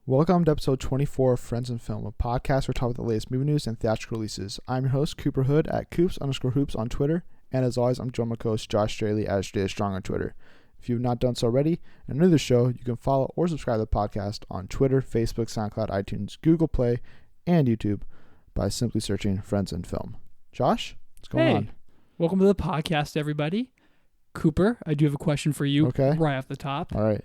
Welcome to episode 24 of Friends and Film, a podcast where we talk about the latest movie news and theatrical releases. I'm your host, Cooper Hood at Coops_Hoops on Twitter, and as always, I'm joined by my co-host Josh Straley at Straley Strong on Twitter. If you've not done so already and are new to the show, you can follow or subscribe to the podcast on Twitter, Facebook, SoundCloud, iTunes, Google Play, and YouTube by simply searching Friends and Film. Josh, what's going on? Welcome to the podcast, everybody. Cooper, I do have a question for you right off the top. All right.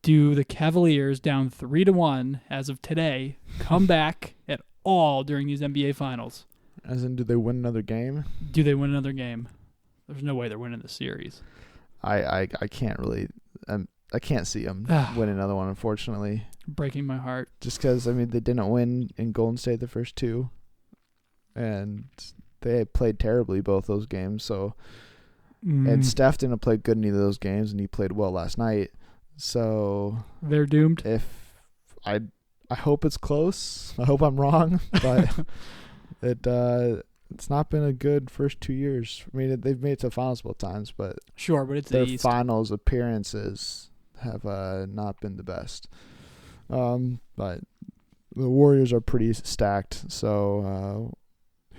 Do the Cavaliers, down 3-1 as of today, come back at all during these NBA Finals? As in, do they win another game? Do they win another game? There's no way they're winning the series. I can't really. I can't see them winning another one, unfortunately. Breaking my heart. Just because, I mean, they didn't win in Golden State the first two, and they played terribly both those games. So, and Steph didn't play good in either of those games, and he played well last night. So they're doomed. If I hope it's close. I hope I'm wrong, but it's not been a good first 2 years. I mean, they've made it to the finals both times, but sure, but it's their the East. Finals appearances have not been the best. But the Warriors are pretty stacked, so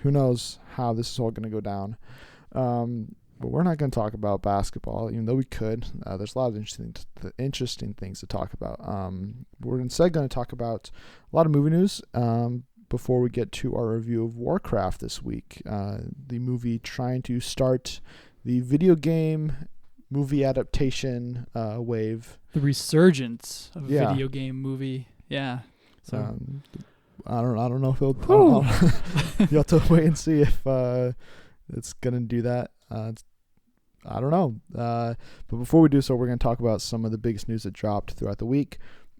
who knows how this is all going to go down. But we're not going to talk about basketball, even though we could. There's a lot of interesting things to talk about. We're instead going to talk about a lot of movie news before we get to our review of Warcraft this week. The movie trying to start the video game movie adaptation wave. The resurgence of a video game movie. Yeah. So I don't know if it'll. You have to wait and see if it's going to do that. I don't know. But before we do so, we're going to talk about some of the biggest news that dropped throughout the week.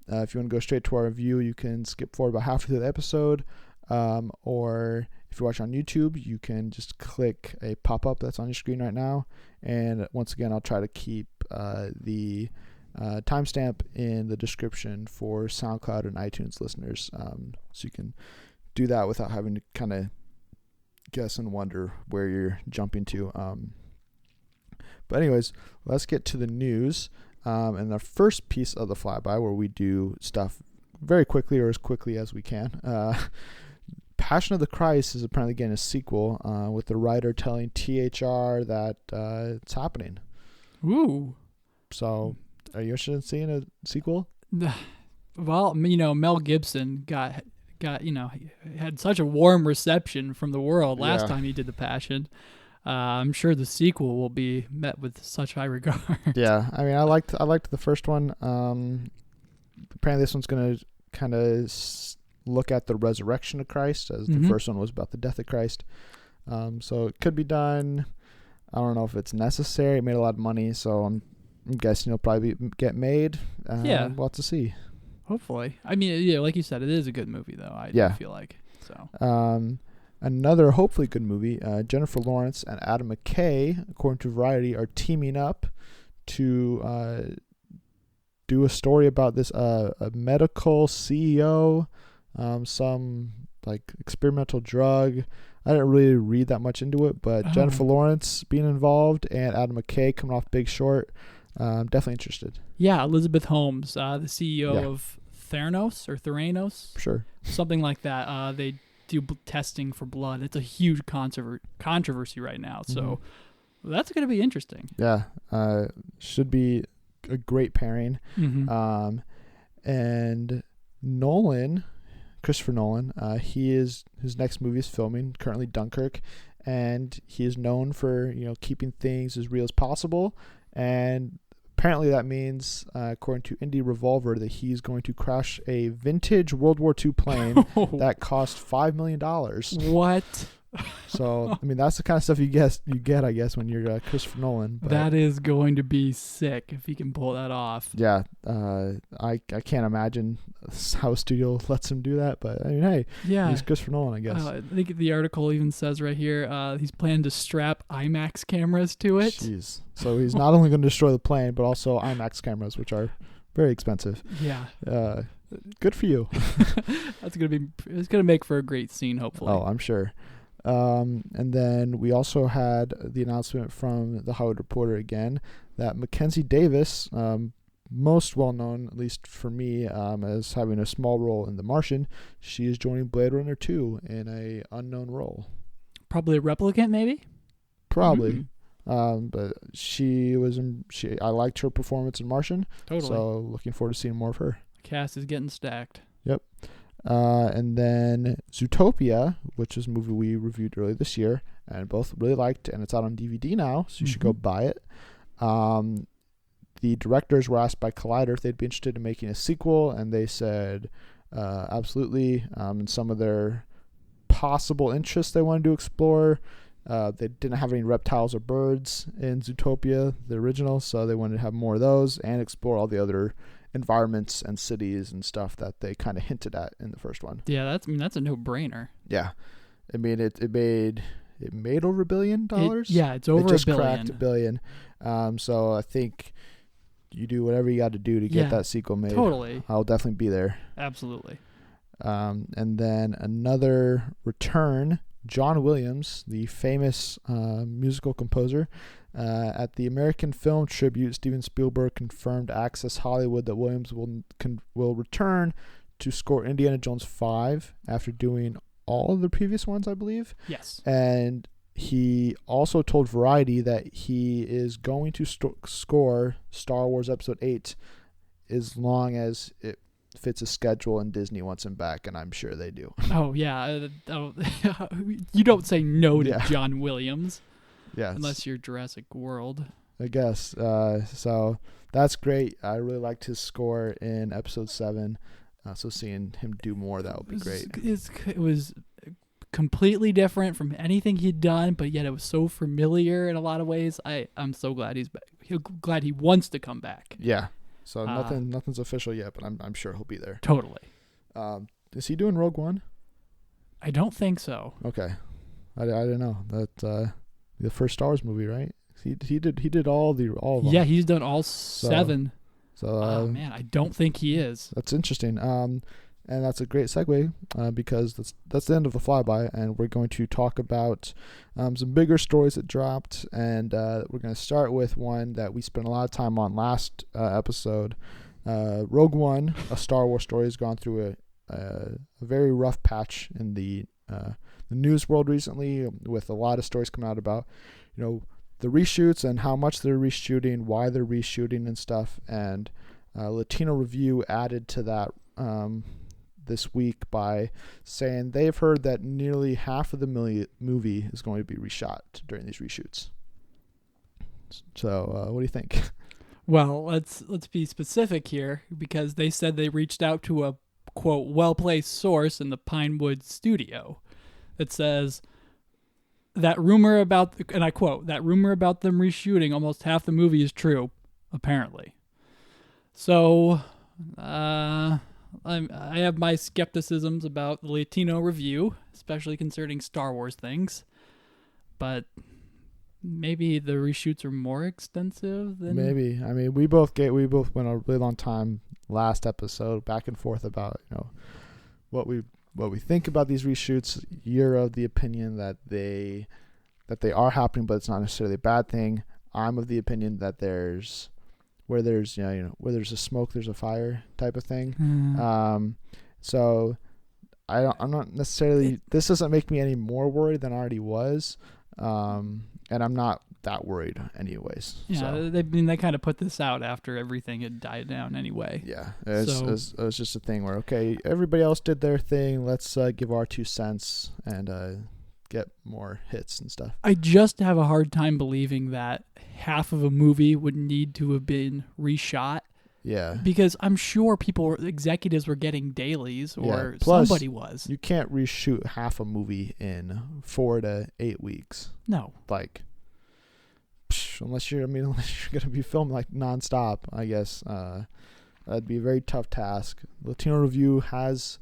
If you want to go straight to our review, you can skip forward about halfway through the episode. Or if you watch on YouTube, you can just click a pop-up that's on your screen right now. And once again, I'll try to keep the timestamp in the description for SoundCloud and iTunes listeners. So you can do that without having to kind of guess and wonder where you're jumping to. But anyways, let's get to the news. And the first piece of the flyby, where we do stuff very quickly or as quickly as we can. Passion of the Christ is apparently getting a sequel, with the writer telling THR that it's happening. Ooh. So, are you interested in seeing a sequel? Well, Mel Gibson had such a warm reception from the world last time he did The Passion. I'm sure the sequel will be met with such high regard. Yeah, I mean, I liked the first one. Apparently, this one's going to kind of look at the resurrection of Christ, as the first one was about the death of Christ. So it could be done. I don't know if it's necessary. It made a lot of money, so I'm guessing it'll probably get made. We'll have to see. Hopefully. I mean, yeah, like you said, it is a good movie, though. I do feel like. So. Another hopefully good movie, Jennifer Lawrence and Adam McKay, according to Variety, are teaming up to do a story about this a medical CEO, some like experimental drug. I didn't really read that much into it, but Jennifer Lawrence being involved and Adam McKay coming off Big Short. Definitely interested. Yeah, Elizabeth Holmes, the CEO of Theranos. Sure. Something like that. They do testing for blood. It's a huge controversy right now. So that's going to be interesting. Yeah. Should be a great pairing. And Nolan, Christopher Nolan, his next movie is filming, currently Dunkirk, and he is known for, keeping things as real as possible. And apparently that means, according to Indie Revolver, that he's going to crash a vintage World War II plane that cost $5 million. What? So, I mean, that's the kind of stuff you get, I guess, when you're Christopher Nolan. But that is going to be sick if he can pull that off. Yeah. I can't imagine how a studio lets him do that, but I mean, hey, he's Christopher Nolan, I guess. I think the article even says right here, he's planning to strap IMAX cameras to it. Jeez. So he's not only going to destroy the plane, but also IMAX cameras, which are very expensive. Yeah. Good for you. It's going to make for a great scene, hopefully. Oh, I'm sure. And then we also had the announcement from the Hollywood Reporter again that Mackenzie Davis, most well known, at least for me, as having a small role in The Martian. She is joining Blade Runner 2 in a unknown role. Probably a replicant, maybe. Probably. But I liked her performance in Martian. Totally. So looking forward to seeing more of her. The cast is getting stacked. Yep. And then Zootopia, which is a movie we reviewed earlier this year and both really liked, and it's out on DVD now, so you should go buy it. The directors were asked by Collider if they'd be interested in making a sequel, and they said absolutely. And some of their possible interests they wanted to explore, they didn't have any reptiles or birds in Zootopia, the original, so they wanted to have more of those and explore all the other environments and cities and stuff that they kind of hinted at in the first one. Yeah, that's a no-brainer. Yeah, it made over $1 billion. It's over it just $1 billion. Cracked $1 billion. So I think you do whatever you got to do to get that sequel made. Totally, I'll definitely be there. Absolutely. And then another return. John Williams, the famous musical composer, at the American Film Tribute, Steven Spielberg confirmed to Access Hollywood that Williams will return to score Indiana Jones 5 after doing all of the previous ones, I believe. Yes. And he also told Variety that he is going to score Star Wars Episode 8 as long as it fits a schedule and Disney wants him back, and I'm sure they do. Oh, yeah. You don't say no to John Williams. Yeah. Unless you're Jurassic World. I guess. So that's great. I really liked his score in Episode 7. So seeing him do more, that would be great. It was completely different from anything he'd done, but yet it was so familiar in a lot of ways. I'm so glad he's back. Glad he wants to come back. Yeah. So nothing's official yet, but I'm sure he'll be there. Totally. Is he doing Rogue One? I don't think so. Okay. I didn't know that. The first Star Wars movie, right? He did all of them. Yeah, he's done all 7. So man, I don't think he is. That's interesting. And that's a great segue because that's the end of the flyby, and we're going to talk about some bigger stories that dropped, and we're going to start with one that we spent a lot of time on last episode. Rogue One, a Star Wars story, has gone through a very rough patch in the news world recently, with a lot of stories coming out about, the reshoots and how much they're reshooting, why they're reshooting and stuff, and Latino Review added to that this week by saying they've heard that nearly half of the movie is going to be reshot during these reshoots. So what do you think? Well, let's be specific here, because they said they reached out to a, quote, well-placed source in the Pinewood studio that says that rumor about, and I quote, that rumor about them reshooting almost half the movie is true, apparently. So I have my skepticisms about the Latino Review, especially concerning Star Wars things, but maybe the reshoots are more extensive than... Maybe. I mean, we both went a really long time last episode back and forth about, what we think about these reshoots. You're of the opinion that they are happening, but it's not necessarily a bad thing. I'm of the opinion that where there's a smoke, there's a fire type of thing. So I'm not necessarily, this doesn't make me any more worried than I already was. And I'm not that worried anyways. Yeah, so. They kind of put this out after everything had died down anyway. Yeah, it was just a thing where, okay, everybody else did their thing, let's give our 2 cents and get more hits and stuff. I just have a hard time believing that half of a movie would need to have been reshot. Yeah. Because I'm sure executives were getting dailies, or Plus, somebody was. You can't reshoot half a movie in 4 to 8 weeks. No. Unless you're going to be filmed like nonstop, I guess. That'd be a very tough task. Latino Review has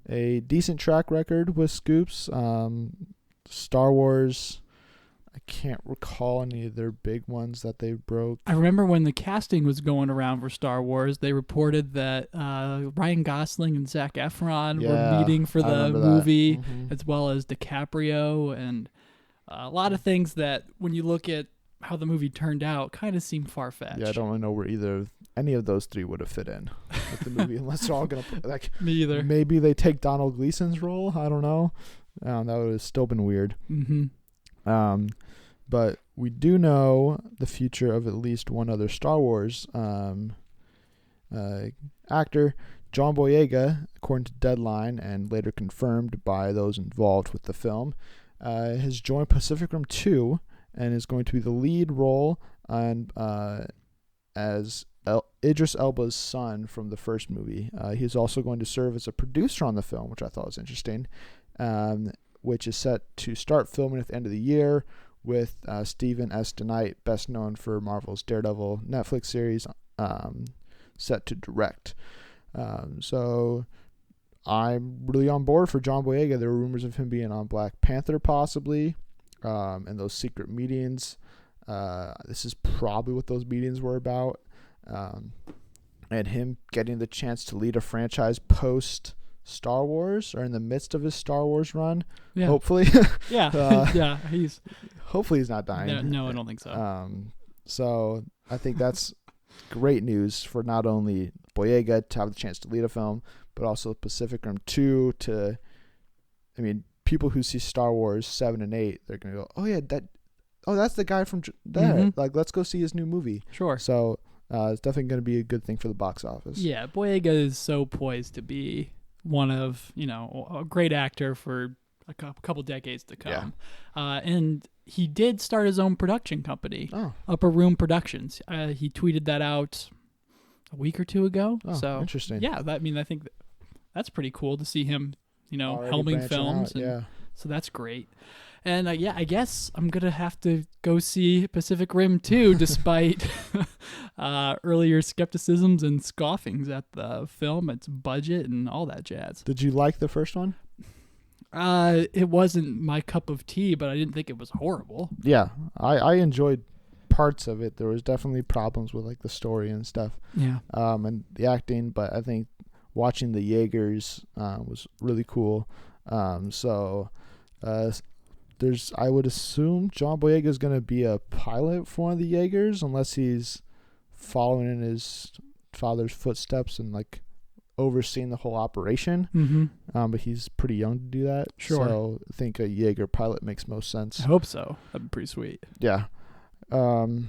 a decent track record with scoops. Star Wars, I can't recall any of their big ones that they broke. I remember when the casting was going around for Star Wars, they reported that Ryan Gosling and Zac Efron were meeting for the movie, as well as DiCaprio, and a lot of things that when you look at how the movie turned out kind of seemed far-fetched. Yeah, I don't really know where any of those three would have fit in with the movie unless they're all going to like. Me either. Maybe they take Donald Gleason's role. I don't know. That would have still been weird. Mm-hmm. But we do know the future of at least one other Star Wars actor, John Boyega, according to Deadline and later confirmed by those involved with the film, has joined Pacific Rim 2 and is going to be the lead role as Idris Elba's son from the first movie. He's also going to serve as a producer on the film, which I thought was interesting, which is set to start filming at the end of the year with Stephen S. DeKnight, best known for Marvel's Daredevil Netflix series, set to direct. So I'm really on board for John Boyega. There were rumors of him being on Black Panther possibly, and those secret meetings. This is probably what those meetings were about. And him getting the chance to lead a franchise post Star Wars or in the midst of his Star Wars run. Yeah. Hopefully. Yeah. Yeah. Hopefully he's not dying. No, I don't think so. So I think that's great news for not only Boyega to have the chance to lead a film, but also Pacific Rim 2 people who see Star Wars 7 and 8, they're going to go, oh yeah, that's the guy from there. Mm-hmm. Like, let's go see his new movie. Sure. So it's definitely going to be a good thing for the box office. Yeah, Boyega is so poised to be one of, a great actor for a couple decades to come. Yeah. And he did start his own production company, Upper Room Productions. He tweeted that out a week or two ago. Oh, so interesting. Yeah, I think that's pretty cool to see him, helming films. So that's great. And I guess I'm going to have to go see Pacific Rim 2 despite earlier skepticisms and scoffings at the film, its budget, and all that jazz. Did you like the first one? It wasn't my cup of tea, but I didn't think it was horrible. Yeah, I enjoyed parts of it. There was definitely problems with like the story and stuff. Yeah. And the acting, but I think watching the Jaegers was really cool. I would assume John Boyega is going to be a pilot for one of the Jaegers, unless he's following in his father's footsteps and like overseeing the whole operation. Mm-hmm. But he's pretty young to do that. Sure. So I think a Jaeger pilot makes most sense. I hope so. That'd be pretty sweet. Yeah. And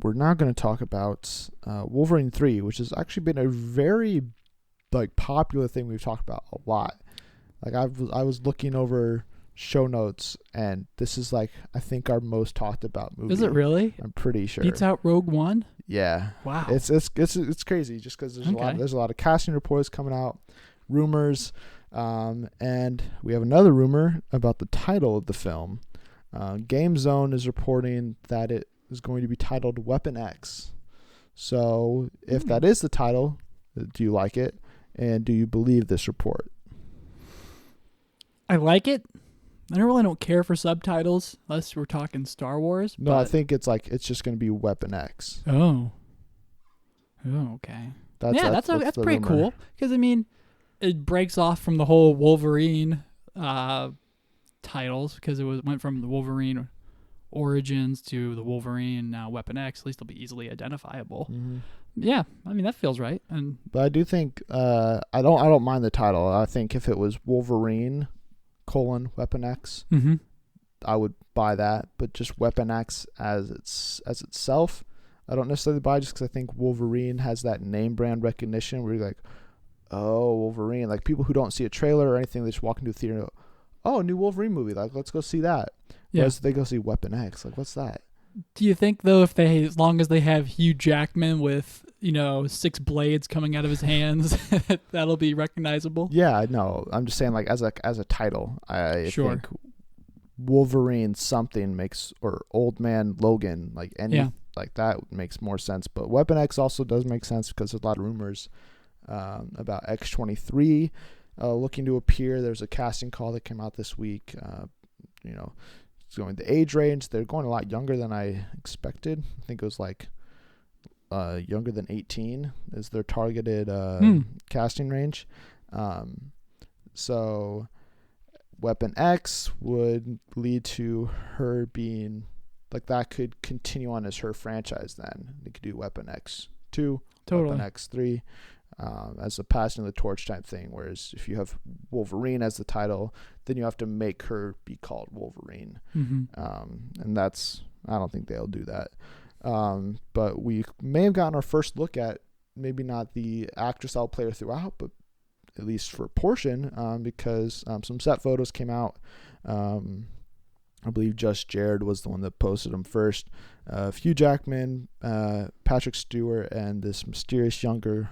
we're now going to talk about Wolverine 3, which has actually been a very popular thing we've talked about a lot. Like I was looking over show notes, and this is I think our most talked about movie. Is it really? I'm pretty sure. Beats out Rogue One? Yeah. Wow. It's crazy just because there's a lot of casting reports coming out, rumors, and we have another rumor about the title of the film. Game Zone is reporting that it is going to be titled Weapon X. So if that is the title, do you like it, and do you believe this report? I like it. I really don't care for subtitles unless we're talking Star Wars. No, I think it's just going to be Weapon X. Oh, okay. That's pretty rumor. Cool. Because it breaks off from the whole Wolverine titles, because it went from the Wolverine Origins to the Wolverine now Weapon X. At least it'll be easily identifiable. Mm-hmm. Yeah, that feels right. But I do think I don't mind the title. I think if it was Wolverine : Weapon X, mm-hmm. I would buy that. But just Weapon X as itself, I don't necessarily buy, just because I think Wolverine has that name brand recognition where you're like, oh, Wolverine. Like people who don't see a trailer or anything, they just walk into a theater and go, oh, a new Wolverine movie. Like, let's go see that. Yeah. Whereas they go see Weapon X. Like, what's that? Do you think though, as long as they have Hugh Jackman with 6 blades coming out of his hands, that'll be recognizable? Yeah, no, I'm just saying as a title, I think Wolverine something makes, or Old Man Logan, like that makes more sense. But Weapon X also does make sense because there's a lot of rumors about X-23 looking to appear. There's a casting call that came out this week. It's going the age range. They're going a lot younger than I expected. I think it was younger than 18 is their targeted casting range. So Weapon X would lead to her being like that could continue on as her franchise. Then they could do Weapon X2, Weapon X3, as a passing of the torch type thing. Whereas if you have Wolverine as the title, then you have to make her be called Wolverine. And that's, I don't think they'll do that. But we may have gotten our first look at maybe not the actress I'll play her throughout, but at least for a portion, because some set photos came out. I believe Just Jared was the one that posted them first. Hugh Jackman, Patrick Stewart, and this mysterious younger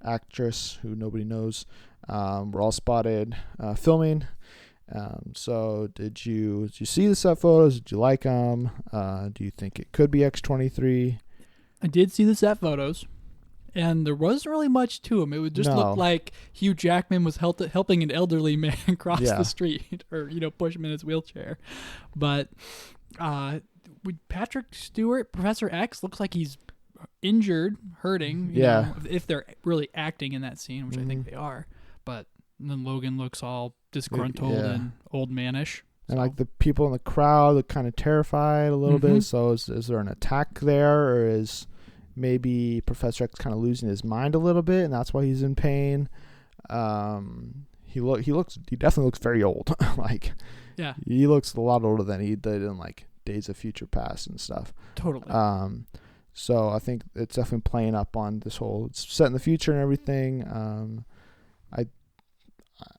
actress who nobody knows were all spotted filming. So did you see the set photos? Did you like them? Do you think it could be X-23? I did see the set photos, and there wasn't really much to them. It would just look like Hugh Jackman was helping an elderly man cross the street, or push him in his wheelchair. But with Patrick Stewart, Professor X looks like he's injured, hurting. You know, if they're really acting in that scene, which I think they are. But then Logan looks all disgruntled and old manish. And like the people in the crowd look kind of terrified a little bit. So is there an attack there, or is maybe Professor X kind of losing his mind a little bit, and that's why he's in pain? He definitely looks very old. He looks a lot older than he did in like Days of Future Past and stuff. Totally. So I think it's definitely playing up on this whole, it's set in the future and everything.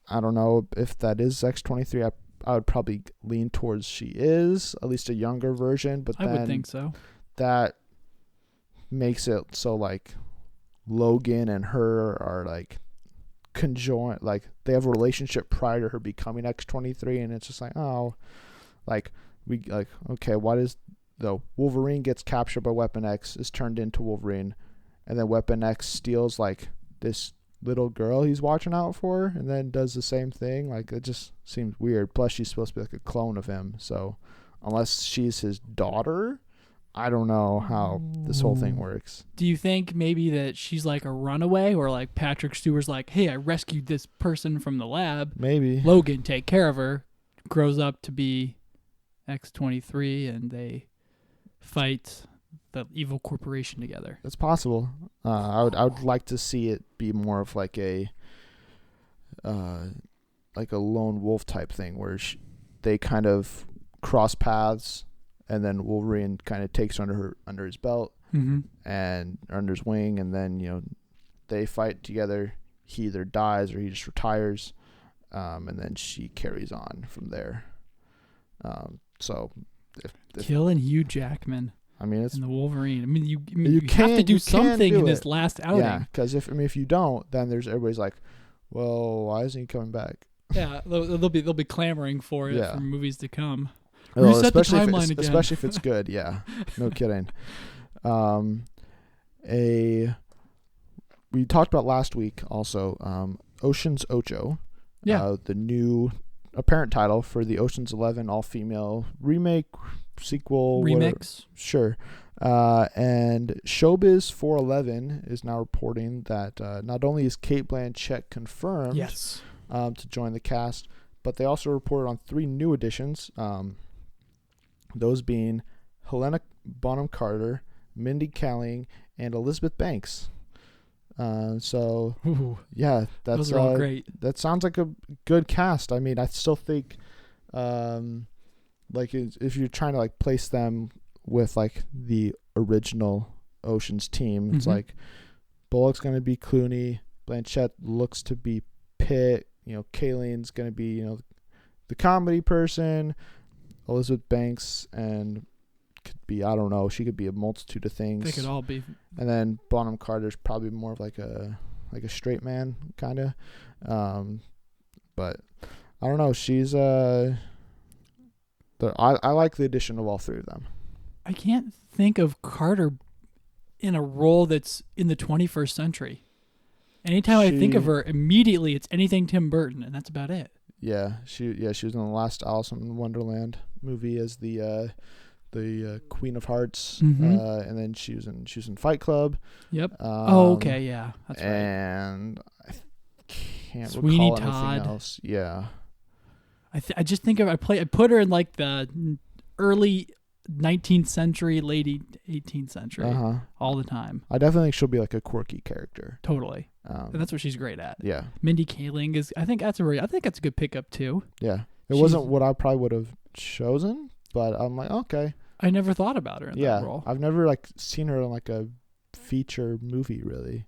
I don't know if that is X-23. I would probably lean towards she is, at least a younger version. But then I would think so. That makes it so like Logan and her are like conjoined, like they have a relationship prior to her becoming X-23, and it's just like, oh, like we like, okay, why does the Wolverine gets captured by Weapon X, is turned into Wolverine, and then Weapon X steals like this little girl he's watching out for, and then does the same thing? Like, it just seems weird. Plus she's supposed to be like a clone of him, so unless she's his daughter, I don't know how this whole thing works. Do you think maybe that she's like a runaway, or like Patrick Stewart's like, hey, I rescued this person from the lab, maybe Logan, take care of her, grows up to be X-23, and they fight the evil corporation together? That's possible. I would like to see it be more of like a lone wolf type thing, where they kind of cross paths, and then Wolverine kind of takes her under his belt and under his wing, and then they fight together. He either dies or he just retires, and then she carries on from there. So if killing Hugh Jackman. I mean, it's in the Wolverine. I mean, you have to do something in this last outing. Yeah, because if you don't, then everybody's like, well, why isn't he coming back? Yeah, they'll be clamoring for it for movies to come. Well, reset the timeline again. Especially if it's good. Yeah, no kidding. We talked about last week also Ocean's Ocho. Yeah, the new apparent title for the Ocean's 11 all-female remake, sequel, remix. Whatever. Sure. And Showbiz 411 is now reporting that not only is Cate Blanchett confirmed to join the cast, but they also reported on 3 new additions. Those being Helena Bonham Carter, Mindy Kaling, and Elizabeth Banks. So yeah, those are all great. That sounds like a good cast. I mean, I still think, like if you're trying to like place them with like the original Ocean's team, it's like Bullock's going to be Clooney, Blanchett looks to be Pitt, Kaling's going to be the comedy person, Elizabeth Banks and could be, I don't know, she could be a multitude of things. They could all be. And then Bonham Carter's probably more of like a straight man kind of. But I don't know, she's I like the addition of all 3 of them. I can't think of Carter in a role that's in the 21st century. Anytime I think of her, immediately it's anything Tim Burton, and that's about it. Yeah, she was in the last Alice in Wonderland movie as the Queen of Hearts, and then she was in Fight Club. Yep. Okay, yeah, that's right. And I can't Sweeney recall Todd. anything else. Yeah. I just think I put her in like the early 19th century, late 18th century all the time. I definitely think she'll be like a quirky character. Totally. And that's what she's great at. Yeah. Mindy Kaling is. I think that's a good pickup too. Yeah. It wasn't what I probably would have chosen, but I'm like, okay. I never thought about her in that role. I've never like seen her in like a feature movie really.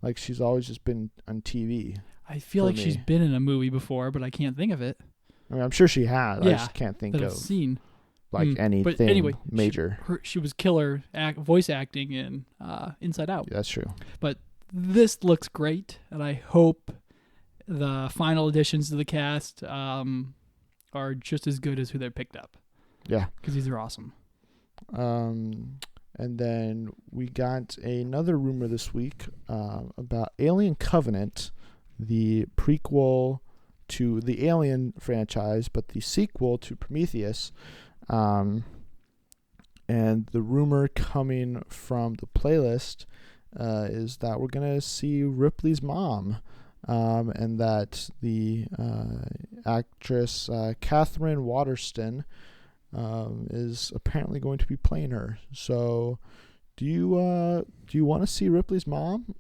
Like she's always just been on TV. I feel like she's been in a movie before, but I can't think of it. I mean, I'm sure she has. I just can't think of seen. Like anything but anyway, major. She was killer voice acting in Inside Out. Yeah, that's true. But this looks great, and I hope the final additions to the cast are just as good as who they picked up. Yeah. Because these are awesome. And then we got another rumor this week about Alien Covenant, the prequel to the Alien franchise, but the sequel to Prometheus. And the rumor coming from the playlist is that we're going to see Ripley's mom, and that the actress Catherine Waterston is apparently going to be playing her. So do you want to see Ripley's mom?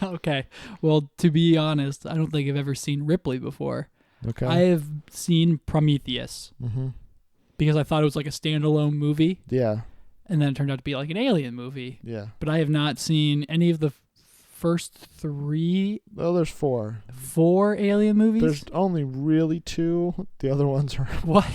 Okay. Well, to be honest, I don't think I've ever seen Ripley before. Okay. I have seen Prometheus because I thought it was like a standalone movie. Yeah. And then it turned out to be like an alien movie. Yeah. But I have not seen any of the first three. Well, there's four. 4 alien movies? There's only really 2. The other ones are... What?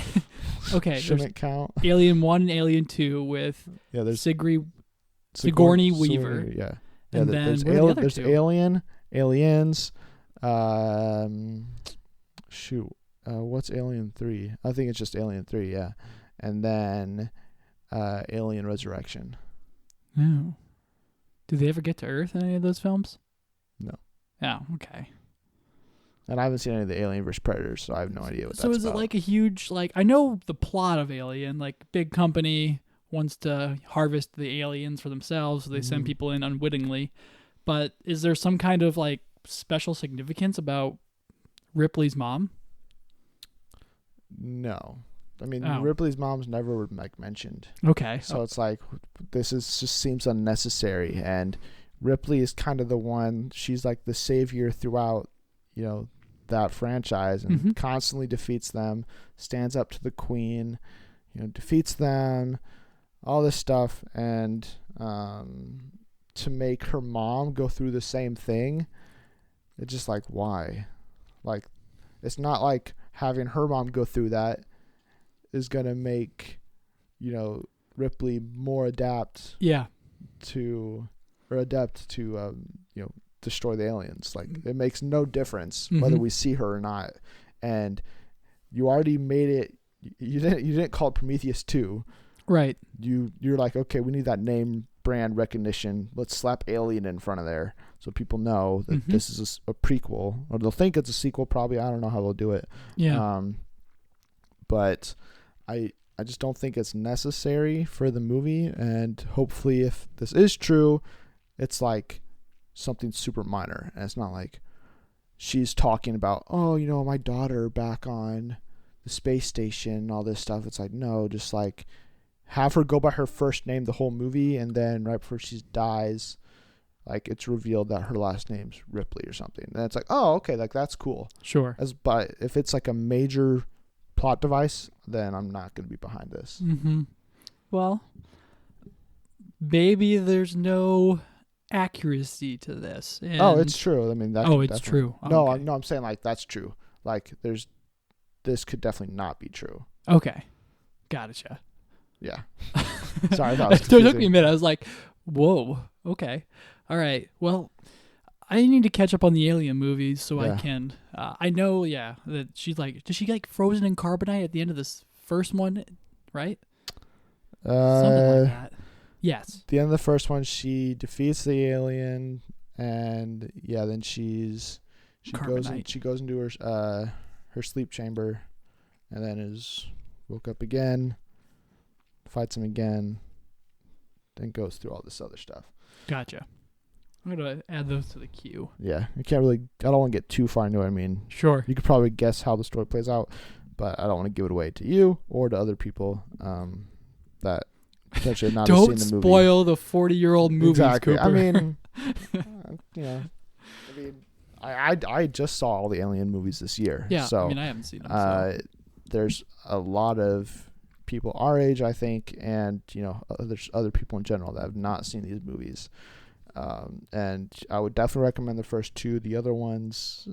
Okay. Shouldn't count. Alien 1 and Alien 2 with there's Sigourney Weaver. Yeah. And then there's the other there's two? Aliens. What's Alien 3? I think it's just Alien 3, yeah. And then Alien Resurrection. Oh. Did they ever get to Earth in any of those films? No. Oh, okay. And I haven't seen any of the Alien vs. Predators, so I have no idea what that's about. So is it like a huge, like, I know the plot of Alien, like, big company wants to harvest the aliens for themselves, so they send people in unwittingly. But is there some kind of, like, special significance about Ripley's mom? No. I mean, Ripley's mom's never like mentioned. Okay. So it's like, this is just seems unnecessary. And Ripley is kind of the one, she's like the savior throughout, that franchise, and constantly defeats them, stands up to the queen, defeats them, all this stuff. And to make her mom go through the same thing, it's just like, why? Like, it's not like having her mom go through that is going to make, Ripley more adept to destroy the aliens. Like, it makes no difference whether we see her or not. And you already made it, you didn't call it Prometheus 2. Right. You're like, okay, we need that name brand recognition. Let's slap Alien in front of there so people know that this is a prequel, or they'll think it's a sequel probably. I don't know how they'll do it. Yeah. But I just don't think it's necessary for the movie, and hopefully if this is true, it's like something super minor, and it's not like she's talking about, my daughter back on the space station and all this stuff. It's like, no, just like have her go by her first name the whole movie, and then right before she dies, like, it's revealed that her last name's Ripley or something. And it's like, oh, okay, like, that's cool. Sure. But if it's like a major plot device, then I'm not going to be behind this. Well, maybe there's no accuracy to this. It's true. I mean, it's true. No, okay. I'm saying like that's true. Like, this could definitely not be true. Okay, gotcha. Yeah. Sorry, that was it took me a minute. I was like, whoa. Okay. All right. Well, I need to catch up on the Alien movies so I can. I know, that she's like, does she like frozen in carbonite at the end of this first one, right? Something like that. Yes. At the end of the first one, she defeats the alien, and then she goes into her sleep chamber, and then is woke up again, fights him again, then goes through all this other stuff. Gotcha. I'm going to add those to the queue. Yeah. I don't want to get too far into it. I mean, sure. You could probably guess how the story plays out, but I don't want to give it away to you or to other people that potentially not have seen the movie. Don't spoil the 40-year-old movies, exactly. Cooper. I mean, I just saw all the Alien movies this year. Yeah, so, I mean, I haven't seen them. So. There's a lot of people our age, I think, and there's other people in general that have not seen these movies. And I would definitely recommend the first two. The other ones,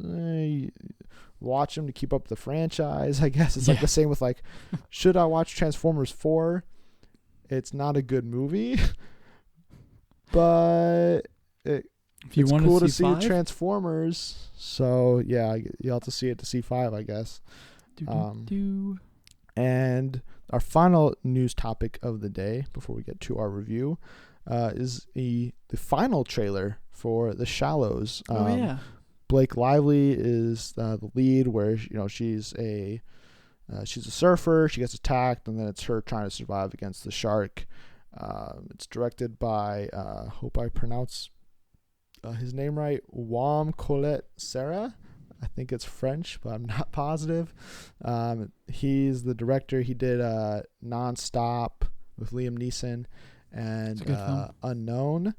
watch them to keep up the franchise. I guess it's like the same with like, should I watch Transformers 4? It's not a good movie, but it's cool to see Transformers. So yeah, you'll have to see it to see 5, I guess. And our final news topic of the day before we get to our review is the final trailer for The Shallows. Blake Lively is the lead, where she's a surfer. She gets attacked, and then it's her trying to survive against the shark. It's directed by hope I pronounce his name right, Wam Colette Serra. I think it's French, but I'm not positive. He's the director. He did Non-Stop with Liam Neeson and Unknown,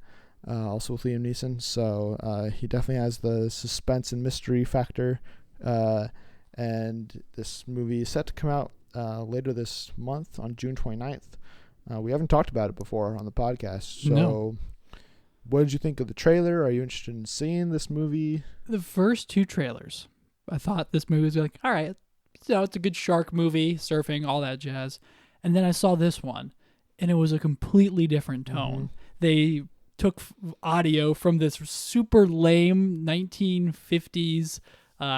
also with Liam Neeson. So he definitely has the suspense and mystery factor. And this movie is set to come out later this month on June 29th. We haven't talked about it before on the podcast. So no. What did you think of the trailer? Are you interested in seeing this movie? The first 2 trailers, I thought this movie was like, all right, it's a good shark movie, surfing, all that jazz. And then I saw this one, and it was a completely different tone. Mm-hmm. They took audio from this super lame 1950s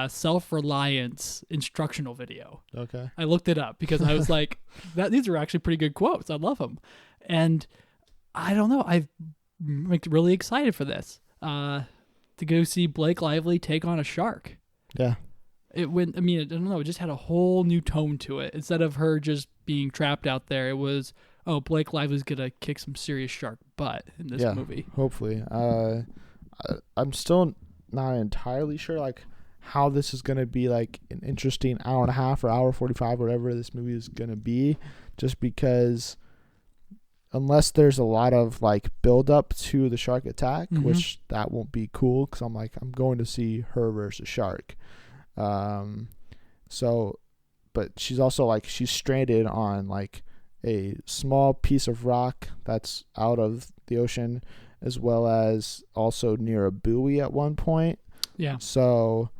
self-reliance instructional video. Okay. I looked it up because I was like, these are actually pretty good quotes. I love them. And I don't know, I'm really excited for this. To go see Blake Lively take on a shark. Yeah. I don't know, it just had a whole new tone to it. Instead of her just being trapped out there, it was, Blake Lively's gonna kick some serious shark butt in this movie. Hopefully. I'm still not entirely sure like how this is gonna be like an interesting hour and a half or hour 45, whatever this movie is gonna be, just because unless there's a lot of like build up to the shark attack, mm-hmm. which that won't be cool because I'm going to see her versus shark. But she's also like, she's stranded on like a small piece of rock that's out of the ocean, as well as also near a buoy at one point. Yeah. So,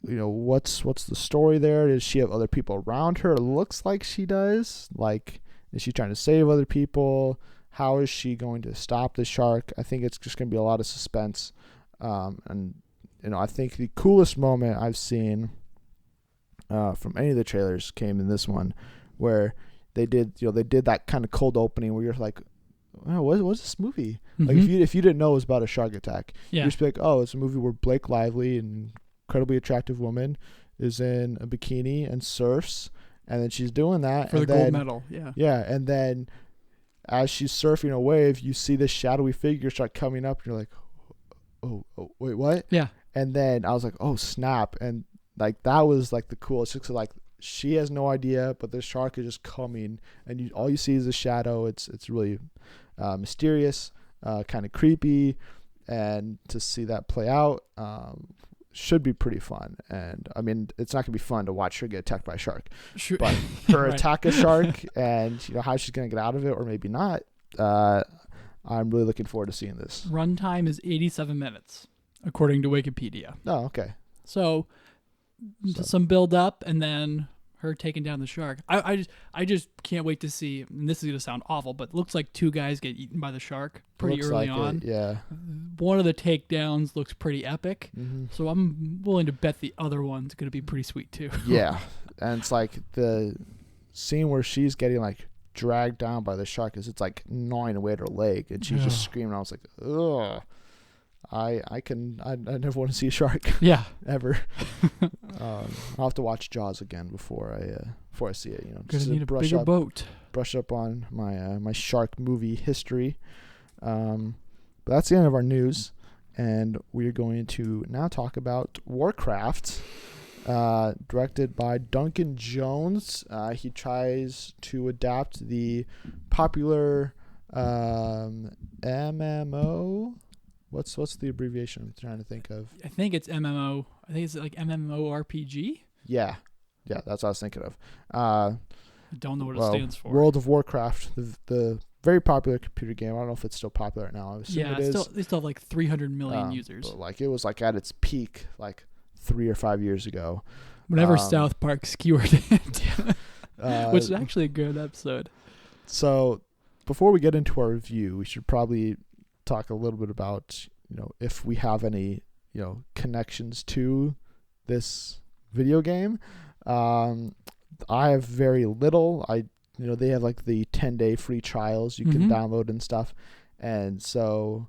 what's the story there? Does she have other people around her? It looks like she does. Like, is she trying to save other people? How is she going to stop the shark? I think it's just going to be a lot of suspense. And I think the coolest moment I've seen from any of the trailers came in this one, where they did that kind of cold opening where you're like, oh, what's this movie? Mm-hmm. Like if you didn't know it was about a shark attack, you'd just be like, oh, it's a movie where Blake Lively, an incredibly attractive woman, is in a bikini and surfs. And then she's doing that for the gold medal. Yeah. Yeah. And then as she's surfing a wave, you see this shadowy figure start coming up, and you're like, oh, wait, what? Yeah. And then I was like, oh, snap. And like, that was like the coolest. It's like, she has no idea, but the shark is just coming, and all you see is a shadow. It's really mysterious, kind of creepy. And to see that play out, should be pretty fun. And I mean, it's not gonna be fun to watch her get attacked by a shark, sure. But her right. attack a shark and how she's gonna get out of it, or maybe not. I'm really looking forward to seeing this. Runtime is 87 minutes, according to Wikipedia. Oh, okay. So some build up, and then her taking down the shark. I just can't wait to see. And this is gonna sound awful, but it looks like 2 guys get eaten by the shark pretty early on. It, yeah. One of the takedowns looks pretty epic, mm-hmm. so I'm willing to bet the other one's gonna be pretty sweet too. Yeah, and it's like the scene where she's getting like dragged down by the shark is it's like gnawing away at her leg, and she's just screaming. I was like, ugh. I never want to see a shark. Yeah. Ever. I'll have to watch Jaws again before I see it. Just need a bigger boat. Brush up on my my shark movie history. But But that's the end of our news, and we're going to now talk about Warcraft, directed by Duncan Jones. He tries to adapt the popular MMO. What's the abbreviation I'm trying to think of? I think it's MMO. I think it's like MMORPG. Yeah, that's what I was thinking of. I don't know what it stands for. World of Warcraft, the very popular computer game. I don't know if it's still popular right now. I assume it is. They still have like 300 million users. But like it was like at its peak like 3 or 5 years ago. Whenever South Park skewered it, which is actually a good episode. So before we get into our review, we should probably talk a little bit about, if we have any, connections to this video game. I have very little. They have like the 10-day free trials you can download and stuff. And so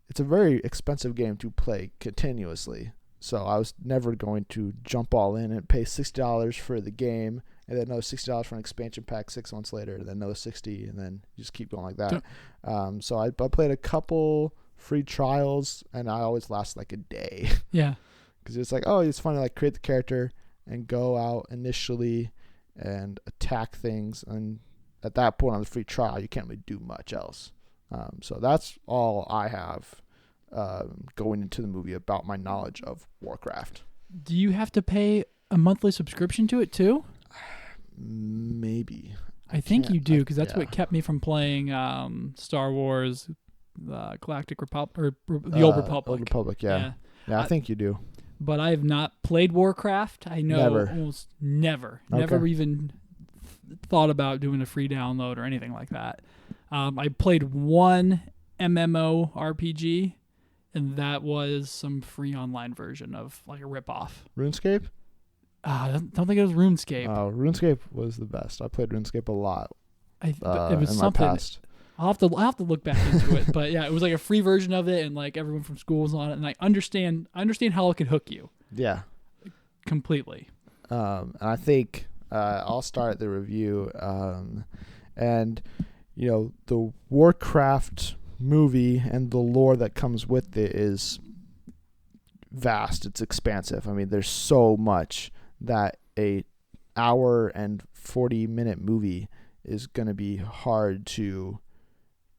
it's a very expensive game to play continuously. So I was never going to jump all in and pay $60 for the game and then another $60 for an expansion pack 6 months later, and then another $60, and then you just keep going like that. So I played a couple free trials, and I always last like a day. Yeah. Because it's like, oh, it's fun to like create the character and go out initially and attack things, and at that point on the free trial, you can't really do much else. So that's all I have going into the movie about my knowledge of Warcraft. Do you have to pay a monthly subscription to it too? Maybe. I think you do, because that's what kept me from playing Star Wars, Galactic Republic, or the Old Republic. Old Republic, yeah. Yeah, I think you do. But I have not played Warcraft. I know almost never even thought about doing a free download or anything like that. I played one MMORPG, and that was some free online version of like a ripoff. RuneScape? I don't think it was RuneScape. Oh, RuneScape was the best. I played RuneScape a lot. It was in something. My past. I'll have to look back into it. But yeah, it was like a free version of it, and like everyone from school was on it, and I understand how it could hook you. Yeah, completely. And I think I'll start the review. And the Warcraft movie and the lore that comes with it is vast. It's expansive. I mean, there's so much that a hour and 40-minute movie is going to be hard to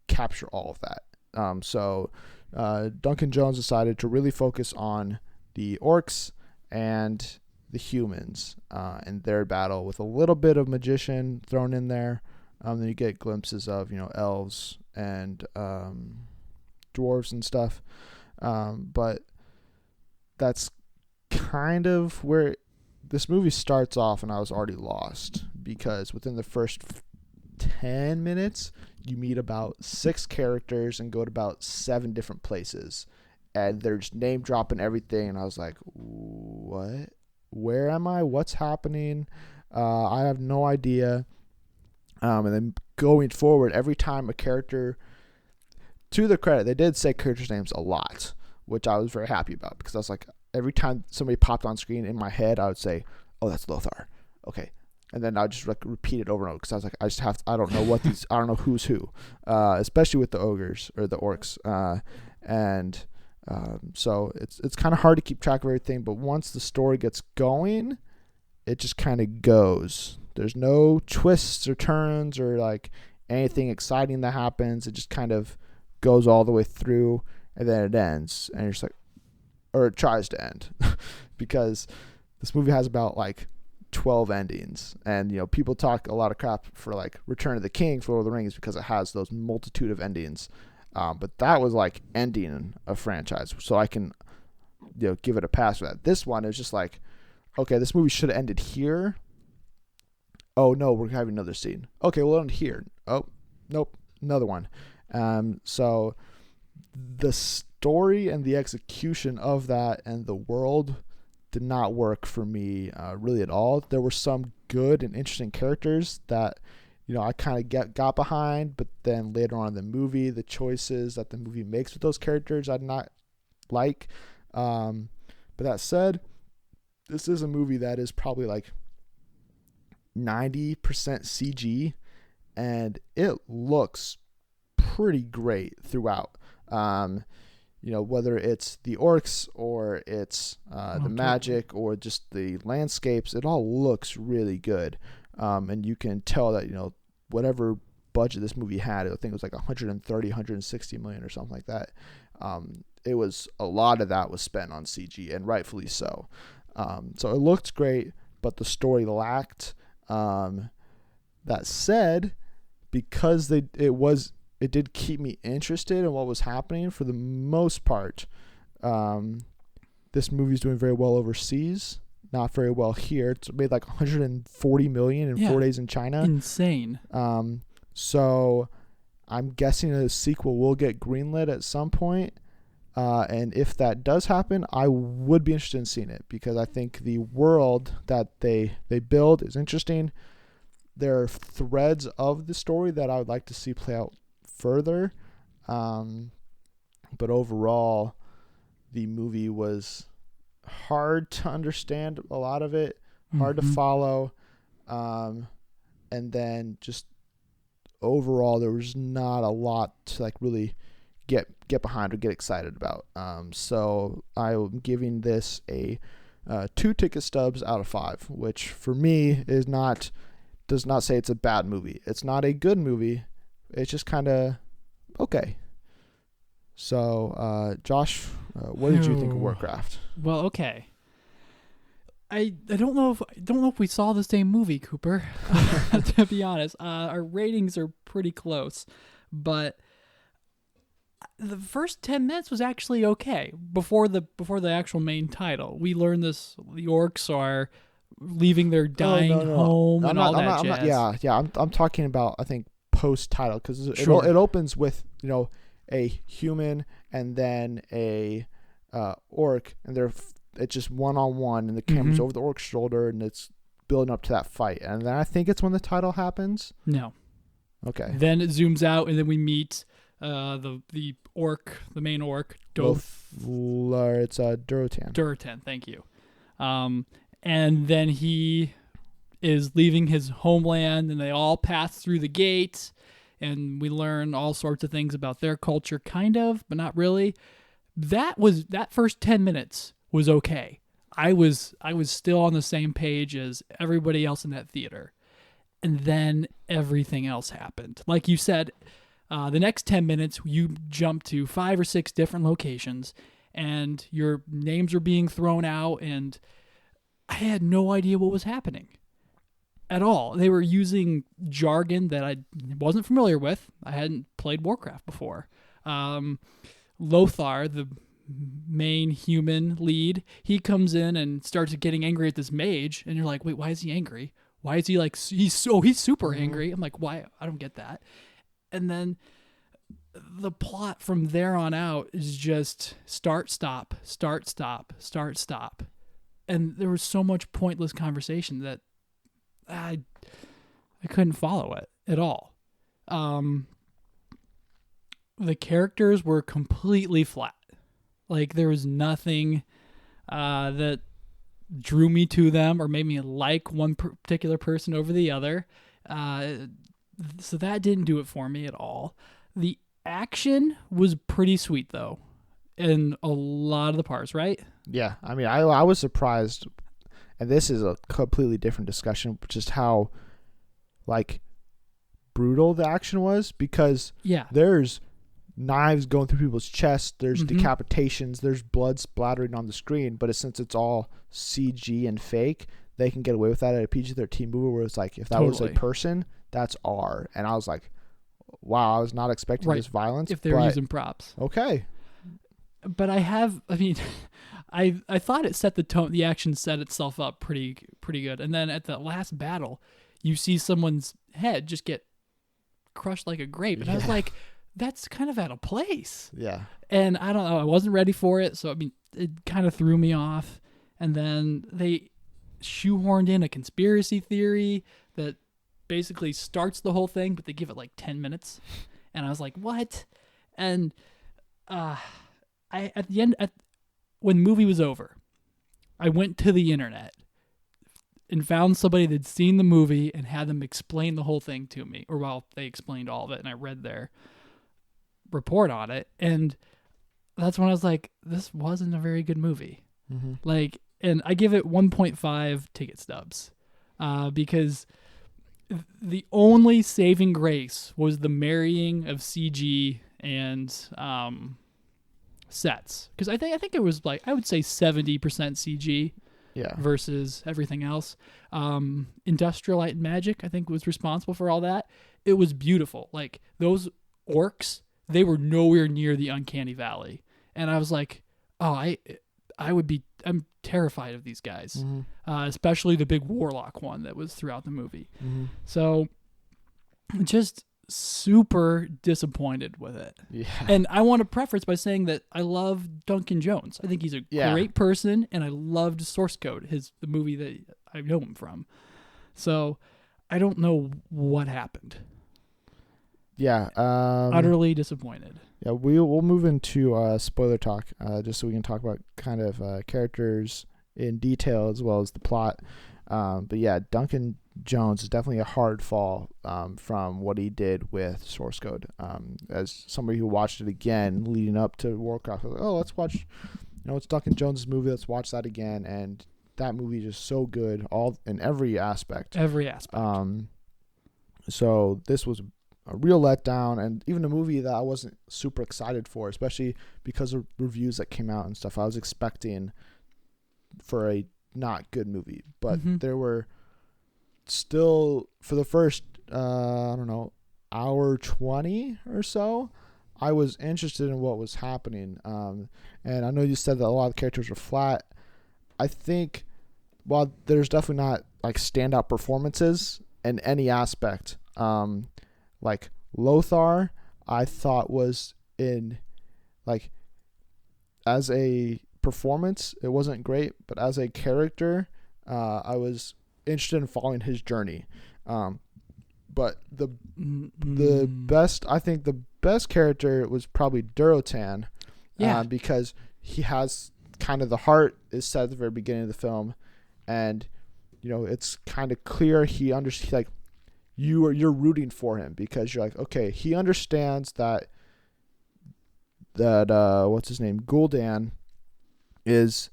capture all of that. So Duncan Jones decided to really focus on the orcs and the humans and their battle, with a little bit of magician thrown in there. Then you get glimpses of elves and dwarves and stuff. But that's kind of where this movie starts off, and I was already lost, because within the first 10 minutes, you meet about 6 characters and go to about 7 different places, and they're just name dropping everything, and I was like, what? Where am I? What's happening? I have no idea. And then going forward, every time a character, to their credit, they did say characters' names a lot, which I was very happy about, because I was like, every time somebody popped on screen in my head, I would say, oh, that's Lothar. Okay. And then I would just repeat it over and over, because I was like, I don't know what these, I don't know who's who, especially with the ogres or the orcs. So it's kind of hard to keep track of everything, but once the story gets going, it just kind of goes. There's no twists or turns or like anything exciting that happens. It just kind of goes all the way through, and then it ends, and you're just like, or it tries to end, because this movie has about like 12 endings, and people talk a lot of crap for like Return of the King for Lord of the Rings, because it has those multitude of endings, but that was like ending a franchise, so I can give it a pass for that. This one is just like, okay, this movie should have ended here. Oh no, we're having another scene. Okay, we'll end here. Oh nope, another one. So the story and the execution of that and the world did not work for me really at all. There were some good and interesting characters that I kind of got behind, but then later on in the movie, the choices that the movie makes with those characters I did not like. But that said, this is a movie that is probably like 90% CG, and it looks pretty great throughout. Whether it's the orcs or it's the magic or just the landscapes, it all looks really good. And you can tell that, whatever budget this movie had, I think it was like 130, 160 million or something like that. It was a lot of that was spent on CG, and rightfully so. So it looked great, but the story lacked. That said, because it did keep me interested in what was happening for the most part. This movie's doing very well overseas, not very well here. It's made like 140 million in 4 days in China. Insane. So I'm guessing a sequel will get greenlit at some point. And if that does happen, I would be interested in seeing it, because I think the world that they build is interesting. There are threads of the story that I would like to see play out further. But overall, the movie was hard to understand, a lot of it, hard to follow. And then just overall, there was not a lot to like really get behind or get excited about. So I'm giving this a 2 ticket stubs out of 5, which for me does not say it's a bad movie. It's not a good movie. It's just kind of okay. So, Josh, what did you think of Warcraft? Well, okay. I don't know if we saw the same movie, Cooper. To be honest, our ratings are pretty close, but the first 10 minutes was actually okay before the actual main title. We learned this: the orcs are leaving their dying home and all that jazz. I'm talking about, I think, post title, because it opens with a human and then a orc, and it's just one-on-one, and the camera's over the orc's shoulder, and it's building up to that fight. And then I think it's when the title happens. No. Okay. Then it zooms out, and then we meet the orc, the main orc, It's Durotan. Durotan, thank you. And then he is leaving his homeland, and they all pass through the gate, and we learn all sorts of things about their culture, kind of, but not really. That first 10 minutes was okay. I was still on the same page as everybody else in that theater. And then everything else happened. Like you said, the next 10 minutes, you jump to 5 or 6 different locations, and your names are being thrown out, and I had no idea what was happening at all. They were using jargon that I wasn't familiar with. I hadn't played Warcraft before. Lothar, the main human lead, he comes in and starts getting angry at this mage, and you're like, wait, why is he angry? Why is he like, he's super angry? I'm like, why? I don't get that. And then the plot from there on out is just start, stop, start, stop, start, stop. And there was so much pointless conversation that I couldn't follow it at all. The characters were completely flat. Like, there was nothing that drew me to them or made me like one particular person over the other. So that didn't do it for me at all. The action was pretty sweet, though, in a lot of the parts, right? Yeah, I mean, I was surprised, and this is a completely different discussion, just how, like, brutal the action was, because there's knives going through people's chests, there's decapitations, there's blood splattering on the screen, but since it's all CG and fake, they can get away with that at a PG-13 movie, where it's like, if that was a person, that's R. And I was like, wow, I was not expecting this violence. If they're using props. Okay. But I thought it set the tone. The action set itself up pretty good. And then at the last battle, you see someone's head just get crushed like a grape. And I was like, that's kind of out of place. Yeah. And I don't know. I wasn't ready for it. So, I mean, it kind of threw me off. And then they shoehorned in a conspiracy theory that basically starts the whole thing, but they give it like 10 minutes. And I was like, what? And at the end, when the movie was over, I went to the internet and found somebody that'd seen the movie and had them explain the whole thing to me. Or, well, they explained all of it, and I read there. report on it, and that's when I was like, this wasn't a very good movie. Mm-hmm. Like, and I give it 1.5 ticket stubs, because the only saving grace was the marrying of CG and sets, because I think it was like, I would say 70% CG versus everything else. Industrial Light and Magic, I think, was responsible for all that. It was beautiful. Like, those orcs, they were nowhere near the uncanny valley, and I was like, oh, I'm terrified of these guys, especially the big warlock one that was throughout the movie. So just super disappointed with it. Yeah. And I want to preface by saying that I love Duncan Jones. I think he's a great person, and I loved Source Code, the movie that I know him from. So I don't know what happened. Yeah. Utterly disappointed. Yeah, we'll move into spoiler talk, just so we can talk about kind of characters in detail as well as the plot. But yeah, Duncan Jones is definitely a hard fall from what he did with Source Code. As somebody who watched it again leading up to Warcraft, I was like, oh, let's watch, it's Duncan Jones' movie. Let's watch that again. And that movie is just so good, all in every aspect. So this was a real letdown, and even a movie that I wasn't super excited for, especially because of reviews that came out and stuff. I was expecting for a not good movie, but there were still, for the first hour 20 or so, I was interested in what was happening. And I know you said that a lot of the characters were flat. I think while there's definitely not like standout performances in any aspect, like Lothar, I thought was in, like, as a performance, it wasn't great, but as a character, I was interested in following his journey. But the best character was probably Durotan, because he has kind of the heart is said at the very beginning of the film, and it's kind of clear he understands, like, you're rooting for him because you're like, okay, he understands that what's his name, Gul'dan, is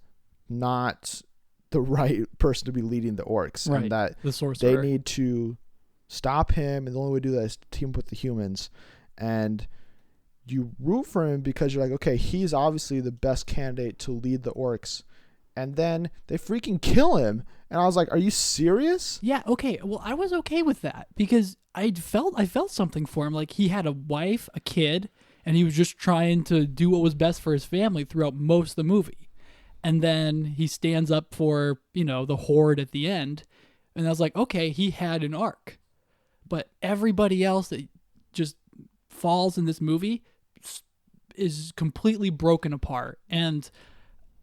not the right person to be leading the orcs, right, and that they need to stop him, and the only way to do that is to team up with the humans. And you root for him because you're like, okay, he's obviously the best candidate to lead the orcs, and then they freaking kill him. And I was like, are you serious? Yeah, okay. Well, I was okay with that because I felt something for him. Like, he had a wife, a kid, and he was just trying to do what was best for his family throughout most of the movie. And then he stands up for, the horde at the end. And I was like, okay, he had an arc. But everybody else that just falls in this movie is completely broken apart. And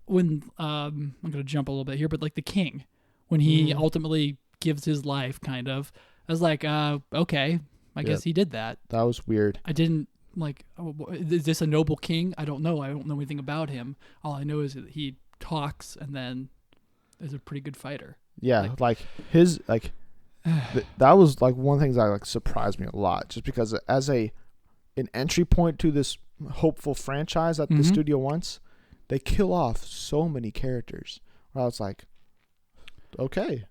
when, I'm going to jump a little bit here, but like the king, when he ultimately gives his life, kind of, I was like, okay, I guess he did that. That was weird. I didn't, like, is this a noble king? I don't know. I don't know anything about him. All I know is that he talks and then is a pretty good fighter. Yeah, like his, like, that was like one of the things that like surprised me a lot, just because as an entry point to this hopeful franchise that the studio wants, they kill off so many characters. I was like, okay,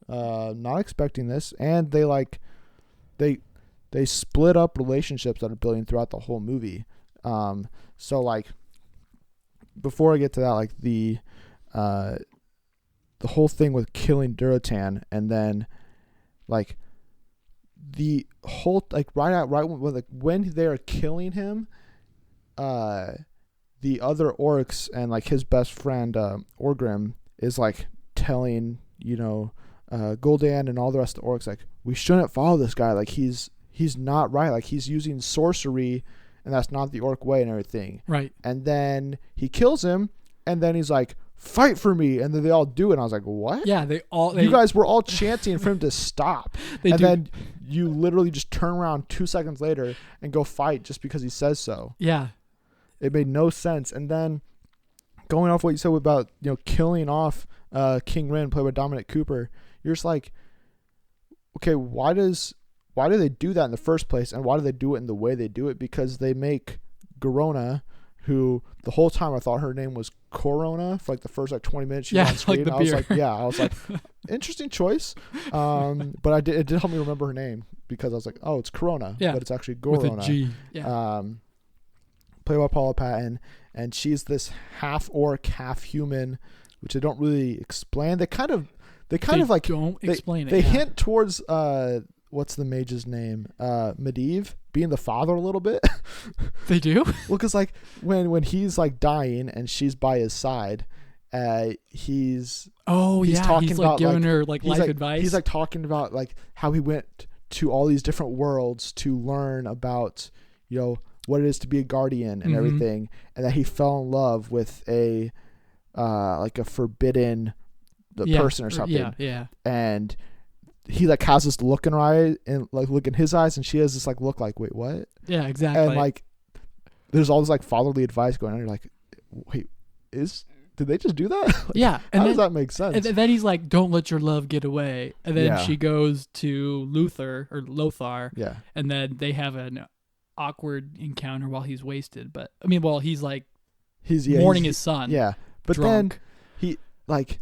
not expecting this. And they split up relationships that are building throughout the whole movie. So like, before I get to that, like the whole thing with killing Durotan, and then like the whole, like when they are killing him, the other orcs and like his best friend Orgrim is like telling Gul'dan and all the rest of the orcs, like, we shouldn't follow this guy, like he's not right, like he's using sorcery and that's not the orc way and everything. Right. And then he kills him, and then he's like, fight for me, and then they all do it, and I was like, what? Yeah, you guys were all chanting for him to stop. Then you literally just turn around 2 seconds later and go fight just because he says so. Yeah. It made no sense. And then going off what you said about, killing off King Rin, played by Dominic Cooper, you're just like, okay, why do they do that in the first place, and why do they do it in the way they do it? Because they make Garona, who the whole time I thought her name was Corona for like the first like 20 minutes she was on screen. Like I was like, interesting choice. But it did help me remember her name because I was like, oh, it's Corona, but it's actually Gorona. With a G. Yeah. Played by Paula Patton, and she's this half orc, half human, which they don't really explain. They kind of explain it. They hint towards what's the mage's name? Medivh being the father a little bit. They do? Well, because like when he's like dying and she's by his side, he's talking he's about giving her life advice. He's like talking about like how he went to all these different worlds to learn about, you know, what it is to be a guardian and everything, and that he fell in love with a like a forbidden person or something. Yeah. And he like has this look in her eye and like look in his eyes, and she has this like look like, wait, what? Yeah, exactly. And like there's all this like fatherly advice going on. You're like, wait, did they just do that? Like, yeah. And how does that make sense? And then he's like, don't let your love get away. And then she goes to Lothar. Yeah. And then they have an awkward encounter while he's wasted. But I mean, he's like mourning his son. Yeah. But drunk. then he like,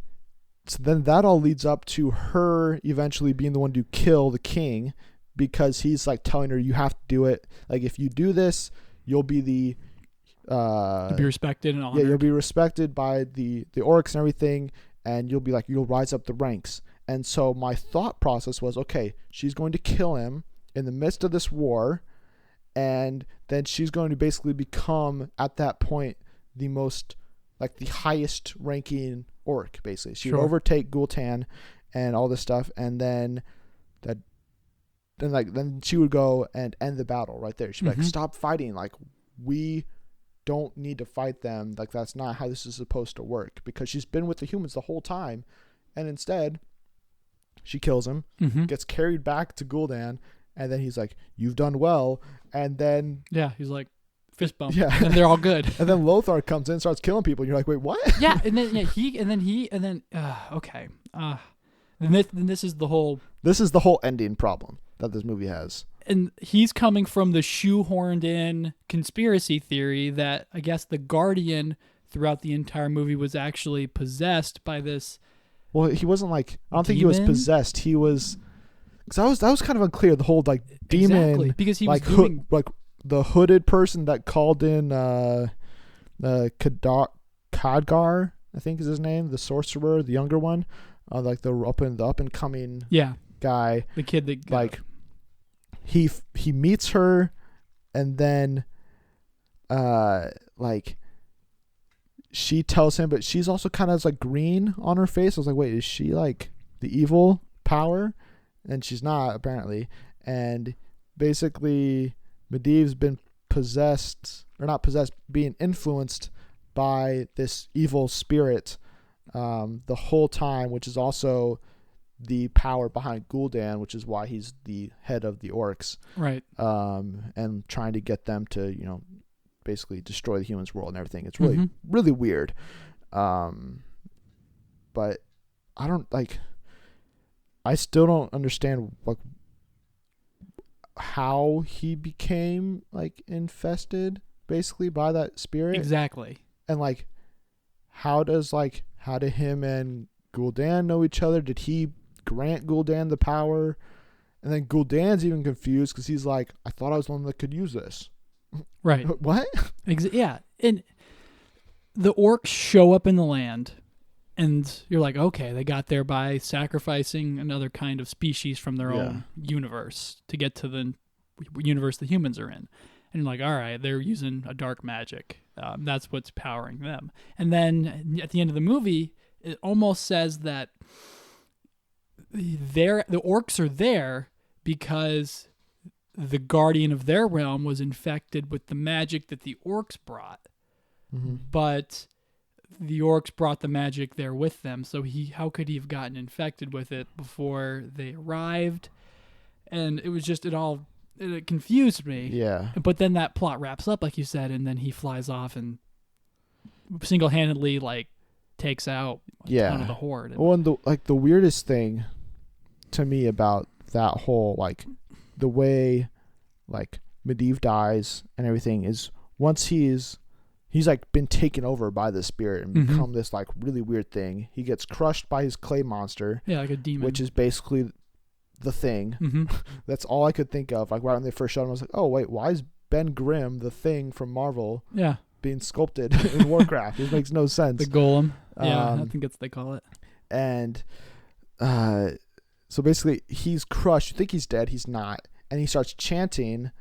so then that all leads up to her eventually being the one to kill the king, because he's like telling her, you have to do it. Like, if you do this, you'll be you'll be respected and honored. Yeah, you'll be respected by the orcs and everything, and you'll rise up the ranks. And so my thought process was, okay, she's going to kill him in the midst of this war, and then she's going to basically become at that point the most, like, the highest ranking orc, basically. She would overtake Gul'dan and all this stuff, and then then she would go and end the battle right there. She'd be like, stop fighting, like, we don't need to fight them, like, that's not how this is supposed to work, because she's been with the humans the whole time, and instead she kills him, gets carried back to Gul'dan, and then he's like, you've done well, and then he's like, fist bump, and they're all good. And then Lothar comes in and starts killing people, and you're like, wait, what? And then this is the whole ending problem that this movie has. And he's coming from the shoehorned in conspiracy theory that I guess the Guardian throughout the entire movie was actually possessed by this. Well, he wasn't like, I don't think he was possessed. He was, because that was kind of unclear, the whole like demon. Exactly, because he was like like the hooded person that called in Khadgar, I think is his name, the sorcerer, the younger one, like the up and coming guy, the kid that like he meets her, and then like she tells him, but she's also kind of like green on her face. I was like, wait, is she like the evil power? And she's not, apparently. And basically Medivh's been being influenced by this evil spirit the whole time, which is also the power behind Gul'dan, which is why he's the head of the orcs. Right. And trying to get them to, you know, basically destroy the humans' world and everything. It's really, really weird. But I still don't understand like how he became like infested basically by that spirit. Exactly. And like how did him and Gul'dan know each other? Did he grant Gul'dan the power? And then Gul'dan's even confused because he's like, I thought I was the one that could use this. Right. What? Yeah. And the orcs show up in the land, and you're like, okay, they got there by sacrificing another kind of species from their own universe to get to the universe the humans are in. And you're like, all right, they're using a dark magic. That's what's powering them. And then at the end of the movie, it almost says that the orcs are there because the guardian of their realm was infected with the magic that the orcs brought. But the orcs brought the magic there with them, so how could he have gotten infected with it before they arrived? And it was just it confused me. Yeah. But then that plot wraps up, like you said, and then he flies off and single-handedly like takes out a ton of the horde. Well, and the weirdest thing to me about that whole, like, the way like Medivh dies and everything is once he's like been taken over by the spirit and become this like really weird thing. He gets crushed by his clay monster. Yeah, like a demon. Which is basically the thing. That's all I could think of. Like right when they first showed him, I was like, oh wait, why is Ben Grimm, the Thing from Marvel, being sculpted in Warcraft? It makes no sense. The golem. Yeah, I think that's what they call it. And so basically he's crushed. You think he's dead, he's not. And he starts chanting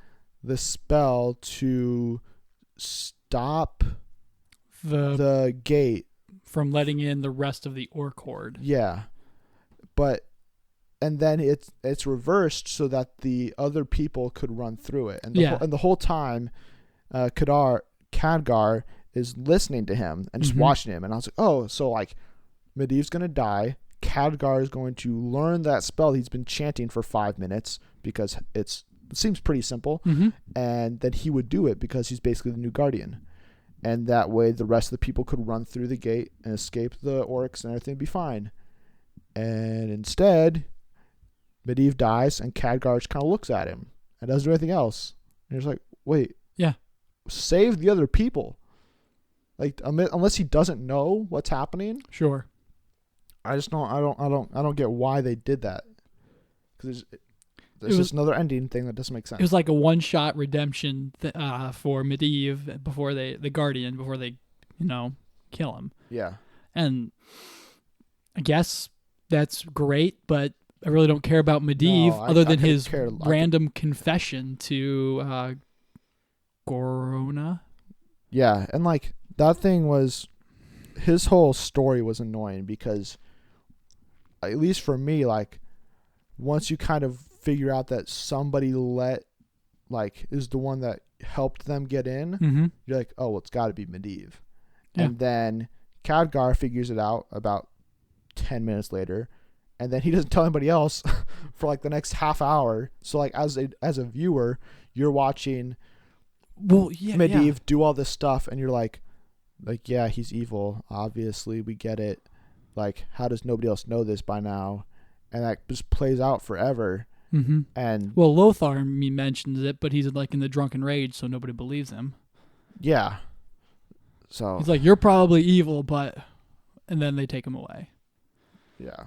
the spell to stop the gate from letting in the rest of the orc horde. Yeah. And then it's reversed so that the other people could run through it. And the whole time Khadgar is listening to him and just watching him. And I was like, oh, so like Medivh's going to die. Khadgar is going to learn that spell he's been chanting for 5 minutes because it seems pretty simple. And then he would do it because he's basically the new guardian. And that way the rest of the people could run through the gate and escape the orcs and everything would be fine. And instead, Medivh dies and Khadgar just kind of looks at him and doesn't do anything else. And he's like, wait. Yeah. Save the other people. Like, unless he doesn't know what's happening. Sure. I don't get why they did that. Because there's just another ending thing that doesn't make sense. It was like a one-shot redemption for Medivh before the Guardian, before they, kill him. Yeah. And I guess that's great, but I really don't care about Medivh other than his random confession to Gorona. Yeah, and like that thing was, his whole story was annoying because, at least for me, like once you kind of figure out that somebody is the one that helped them get in, you're like, oh, well, it's got to be Medivh. Yeah. And then Khadgar figures it out about 10 minutes later, and then he doesn't tell anybody else for like the next half hour. So like as a viewer, you're watching Medivh do all this stuff, and you're like, yeah, he's evil. Obviously, we get it. Like, how does nobody else know this by now? And that just plays out forever. And Lothar mentions it, but he's like in the drunken rage, so nobody believes him. Yeah. So he's like, you're probably evil, and then they take him away. Yeah.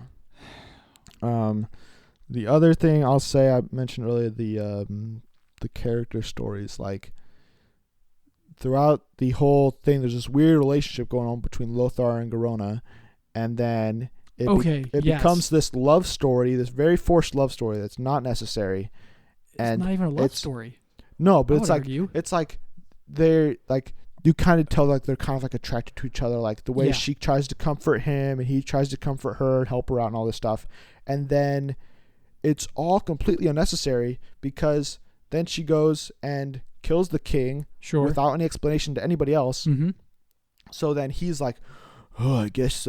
The other thing I'll say, I mentioned earlier, the character stories, like throughout the whole thing, there's this weird relationship going on between Lothar and Gorona, and then it becomes this love story, this very forced love story that's not necessary. It's not even a love story. No, but it's like they're like, you kind of tell like they're kind of like attracted to each other, like the way she tries to comfort him and he tries to comfort her and help her out and all this stuff. And then it's all completely unnecessary because then she goes and kills the king without any explanation to anybody else. So then he's like, oh, I guess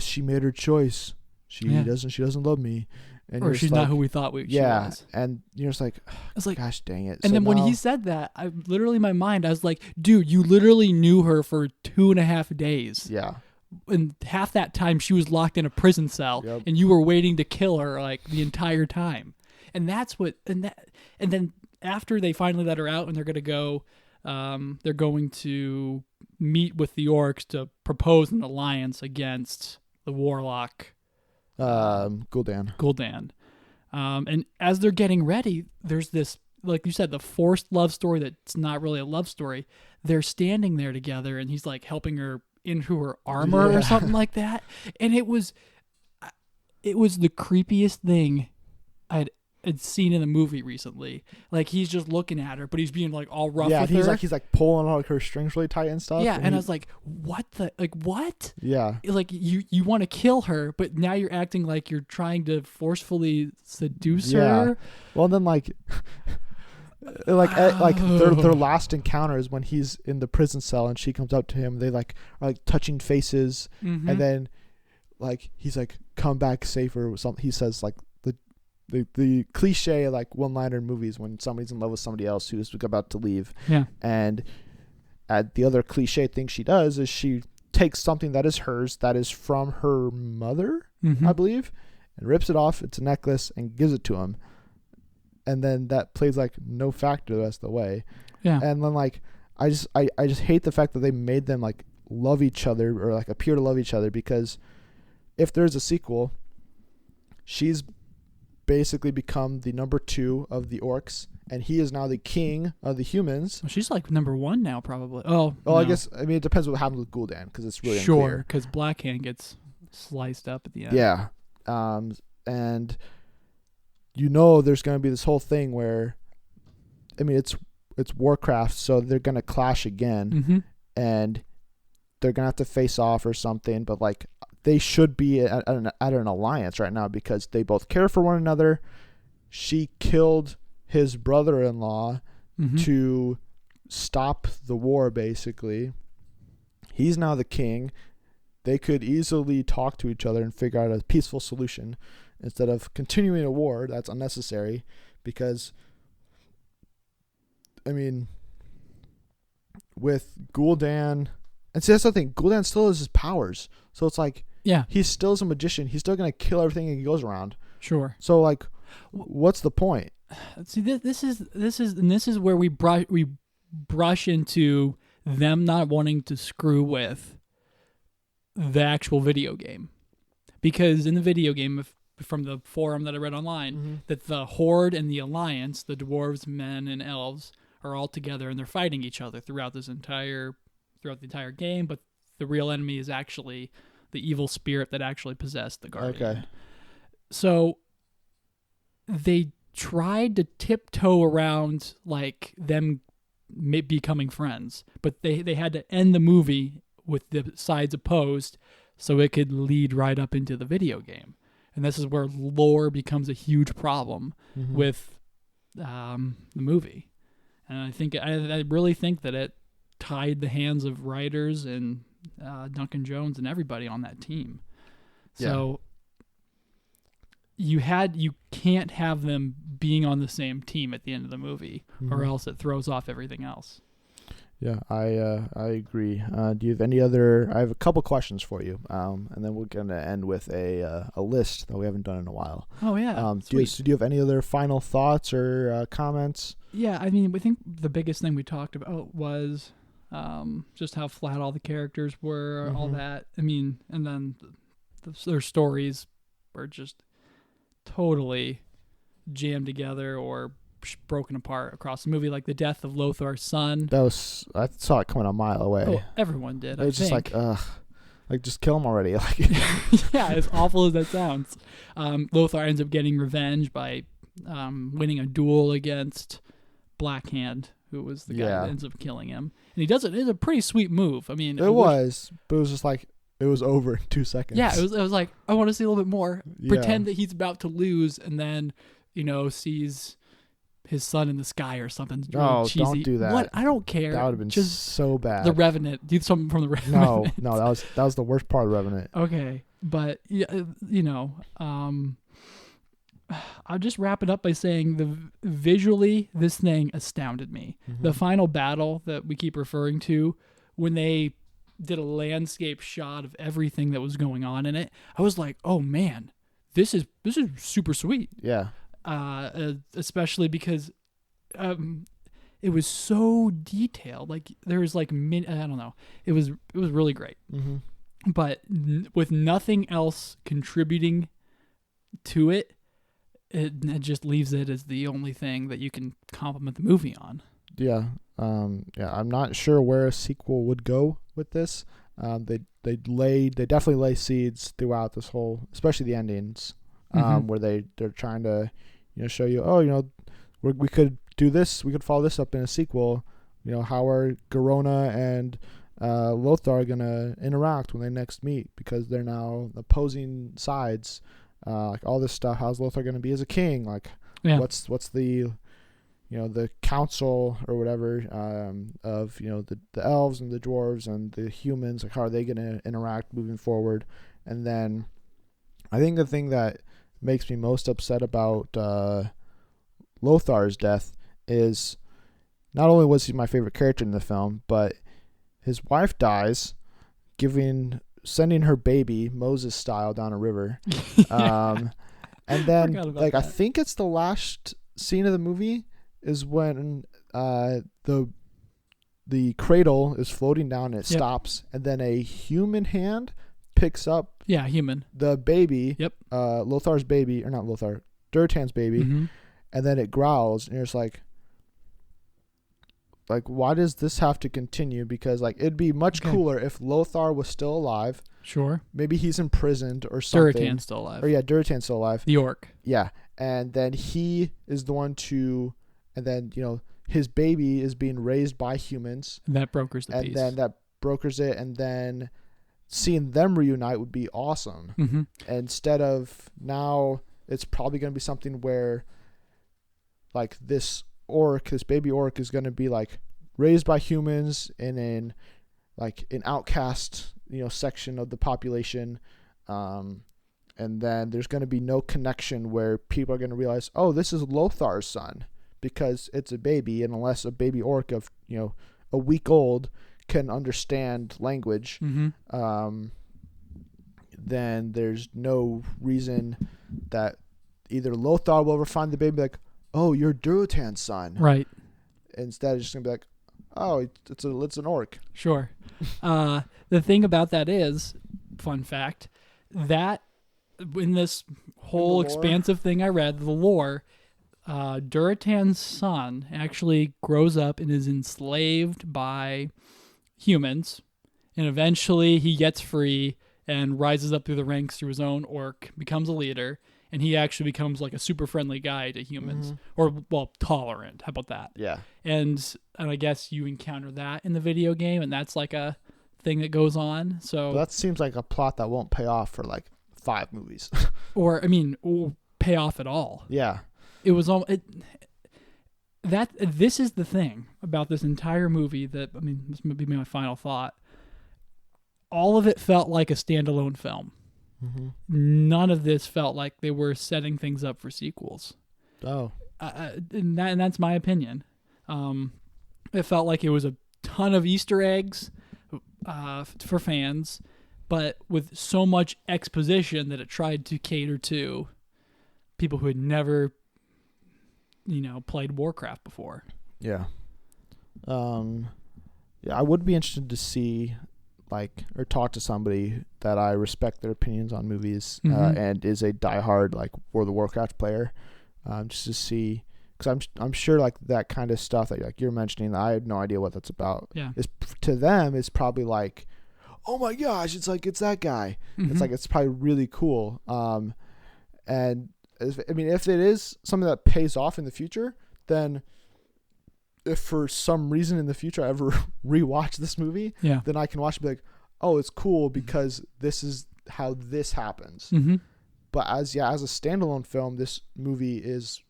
she made her choice. She doesn't love me. And or she's not who we thought she was. And you're just like, gosh dang it. And so then when he said that, I literally, in my mind, I was like, dude, you literally knew her for 2.5 days. Yeah. And half that time she was locked in a prison cell, and you were waiting to kill her like the entire time. And that's what, and then after they finally let her out and they're going to meet with the orcs to propose an alliance against the warlock Gul'dan. And as they're getting ready, there's this, like you said, the forced love story that's not really a love story. They're standing there together and he's like helping her into her armor or something like that. And it was the creepiest thing I'd seen in a movie recently. Like he's just looking at her, but he's being like all rough with her. He's like pulling on her strings really tight and stuff. Yeah, and I was like, what? Yeah. Like you want to kill her, but now you're acting like you're trying to forcefully seduce her. Well, then like their last encounter is when he's in the prison cell and she comes up to him. They are like touching faces, and then like he's like, "Come back safer." Or something. He says like the cliche like one-liner in movies when somebody's in love with somebody else who's about to leave. Yeah. And the other cliche thing she does is she takes something that is hers, that is from her mother, I believe, and rips it off. It's a necklace and gives it to him. And then that plays like no factor the rest of the way. Yeah. And then like I just hate the fact that they made them like love each other or like appear to love each other, because if there's a sequel, she's basically become the number 2 of the orcs, and he is now the king of the humans. Well, she's like number 1 now, probably. Oh, no. I guess, I mean, it depends what happens with Gul'dan, because it's really unclear. Sure, because Blackhand gets sliced up at the end. Yeah. And you know there's going to be this whole thing where, I mean, it's Warcraft, so they're going to clash again, and they're going to have to face off or something, but like they should be at an alliance right now because they both care for one another. She killed his brother-in-law to stop the war, basically. He's now the king. They could easily talk to each other and figure out a peaceful solution instead of continuing a war that's unnecessary, because, I mean, with Gul'dan, and see, that's the thing, Gul'dan still has his powers, so it's like, yeah, he still is a magician. He's still gonna kill everything he goes around. Sure. So like, what's the point? See, this is where we brush into them not wanting to screw with the actual video game, because in the video game, from the forum that I read online, that the Horde and the Alliance, the dwarves, men, and elves, are all together and they're fighting each other throughout the entire game. But the real enemy is actually the evil spirit that actually possessed the Guardian. Okay. So they tried to tiptoe around like them becoming friends, but they had to end the movie with the sides opposed so it could lead right up into the video game. And this is where lore becomes a huge problem with the movie. And I really think that it tied the hands of writers and Duncan Jones and everybody on that team. So you can't have them being on the same team at the end of the movie, or else it throws off everything else. Yeah, I agree. Do you have any other? I have a couple questions for you, and then we're gonna end with a list that we haven't done in a while. Oh yeah. Do you have any other final thoughts or comments? Yeah, I mean, I think the biggest thing we talked about was just how flat all the characters were, all that. I mean, and then their stories were just totally jammed together or broken apart across the movie, like the death of Lothar's son. I saw it coming a mile away. Oh, everyone did. It was just like, like just kill him already. Like, yeah, as awful as that sounds. Lothar ends up getting revenge by winning a duel against Blackhand, who was the guy that ends up killing him. And he does it. It's a pretty sweet move. I mean, but it was just like, it was over in 2 seconds. Yeah, it was like, I want to see a little bit more. Pretend that he's about to lose, and then, sees his son in the sky or something. No, cheesy. Don't do that. What? I don't care. That would have been just so bad. The Revenant. Do something from the Revenant. No, that was the worst part of Revenant. Okay, but I'll just wrap it up by saying visually this thing astounded me. The final battle that we keep referring to, when they did a landscape shot of everything that was going on in it, I was like, oh man, this is super sweet. Yeah. Especially because it was so detailed. Like there was like I don't know. It was really great. But with nothing else contributing to it, it just leaves it as the only thing that you can compliment the movie on. Yeah. I'm not sure where a sequel would go with this. They definitely lay seeds throughout this whole, especially the endings, where they're trying to, show you, we could do this, we could follow this up in a sequel. How are Garona and Lothar gonna interact when they next meet, because they're now opposing sides. Like all this stuff. How's Lothar gonna be as a king? Like, what's the the council or whatever of the elves and the dwarves and the humans, like how are they going to interact moving forward? And then I think the thing that makes me most upset about Lothar's death is not only was he my favorite character in the film, but his wife dies, sending her baby Moses style down a river. And then I think it's the last scene of the movie is when the the cradle is floating down and it stops, and then a human hand picks up human the baby, Durotan's baby, and then it growls, and you're just like why does this have to continue? Because like it'd be much cooler if Lothar was still alive. Sure. Maybe he's imprisoned or something. Durotan's still alive. Or Durotan's still alive. The orc. Yeah. And then he is the one and then, his baby is being raised by humans. And that brokers the peace. And then that brokers it, and then seeing them reunite would be awesome. Mm-hmm. Instead of now, it's probably going to be something where like this baby orc is going to be like raised by humans in an outcast, section of the population. And then there's going to be no connection where people are going to realize, oh, this is Lothar's son, because it's a baby. And unless a baby orc of, a week old can understand language, then there's no reason that either Lothar will ever find the baby like, oh, you're Durotan's son. Right. Instead, it's just going to be like, oh, it's an orc. Sure. The thing about that is, fun fact, that in this whole expansive thing I read, the lore, Durotan's son actually grows up and is enslaved by humans, and eventually he gets free and rises up through the ranks through his own orc, becomes a leader, and he actually becomes like a super friendly guy to humans, or tolerant. How about that? Yeah. And I guess you encounter that in the video game, and that's like a thing that goes on. So that seems like a plot that won't pay off for like 5 movies, or pay off at all. Yeah. It was all this is the thing about this entire movie that this might be my final thought. All of it felt like a standalone film. Mm-hmm. None of this felt like they were setting things up for sequels. Oh, and that's my opinion. It felt like it was a ton of Easter eggs for fans, but with so much exposition that it tried to cater to people who had never, played Warcraft before. Yeah. I would be interested to see, or talk to somebody that I respect their opinions on movies, and is a diehard World of Warcraft player, just to see, because I'm sure that kind of stuff that you're mentioning, I have no idea what that's about. Yeah. To them, it's probably like, oh my gosh, it's that guy. It's probably really cool. And if it is something that pays off in the future, then if for some reason in the future I ever rewatch this movie, then I can watch and be like, oh, it's cool because this is how this happens. But as a standalone film, this movie is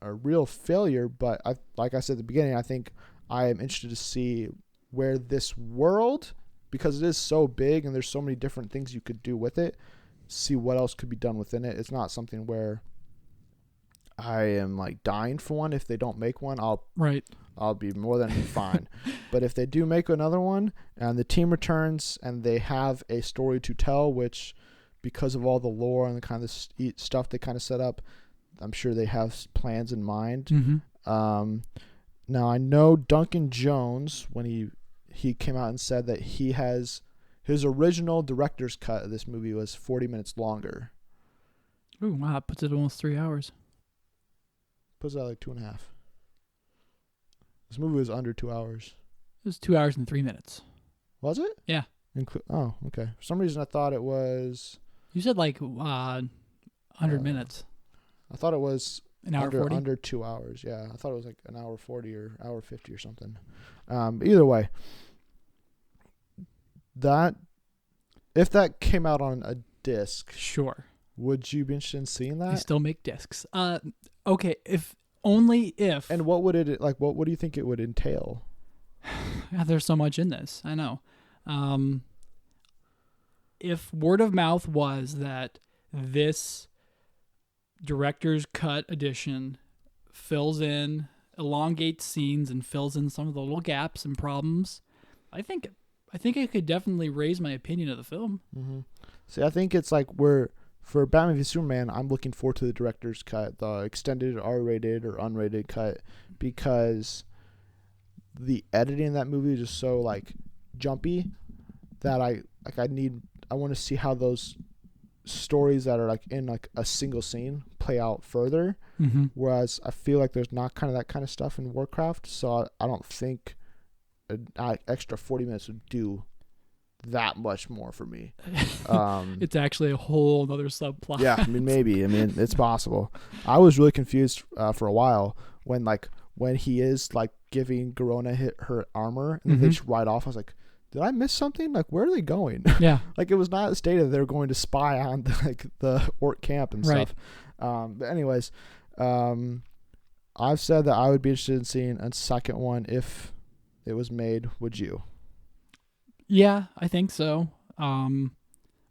a real failure. But like I said at the beginning, I think I am interested to see where this world, because it is so big and there's so many different things you could do with it, see what else could be done within it. It's not something where I am dying for one. If they don't make one, I'll be more than fine. But if they do make another one and the team returns and they have a story to tell, which because of all the lore and the kind of stuff they kind of set up, I'm sure they have plans in mind. Now I know Duncan Jones, when he came out and said that he has his original director's cut of this movie was 40 minutes longer. Ooh, wow, it puts it almost 3 hours. Puts it at 2.5. This movie was under 2 hours. It was 2 hours and 3 minutes. Was it? Yeah. Oh, okay. For some reason I thought it was... You said 100 minutes. I thought it was an hour 40? Under 2 hours. Yeah, I thought it was an hour 40 or hour 50 or something. Either way, if that came out on a disc, sure. Would you be interested in seeing that? They still make discs. Okay, only if. And what would it what do you think it would entail? There's so much in this. I know. If word of mouth was that this director's cut edition elongates scenes and fills in some of the little gaps and problems, I think it could definitely raise my opinion of the film. See, I think it's for Batman v Superman, I'm looking forward to the director's cut, the extended R-rated or unrated cut, because the editing in that movie is just so like jumpy that I want to see how those stories that are like in like a single scene play out further. Mm-hmm. Whereas I feel like there's not kind of that kind of stuff in Warcraft, so I don't think an extra 40 minutes would do that much more for me. It's actually a whole other subplot. Yeah, I mean, maybe. I mean, it's possible. I was really confused for a while when he is like giving Garona her armor and then they just ride off. I was like, did I miss something? Like, where are they going? Yeah. Like, it was not stated that they were going to spy on the orc camp and stuff. But anyways, I've said that I would be interested in seeing a second one if it was made. Would you? Yeah, I think so.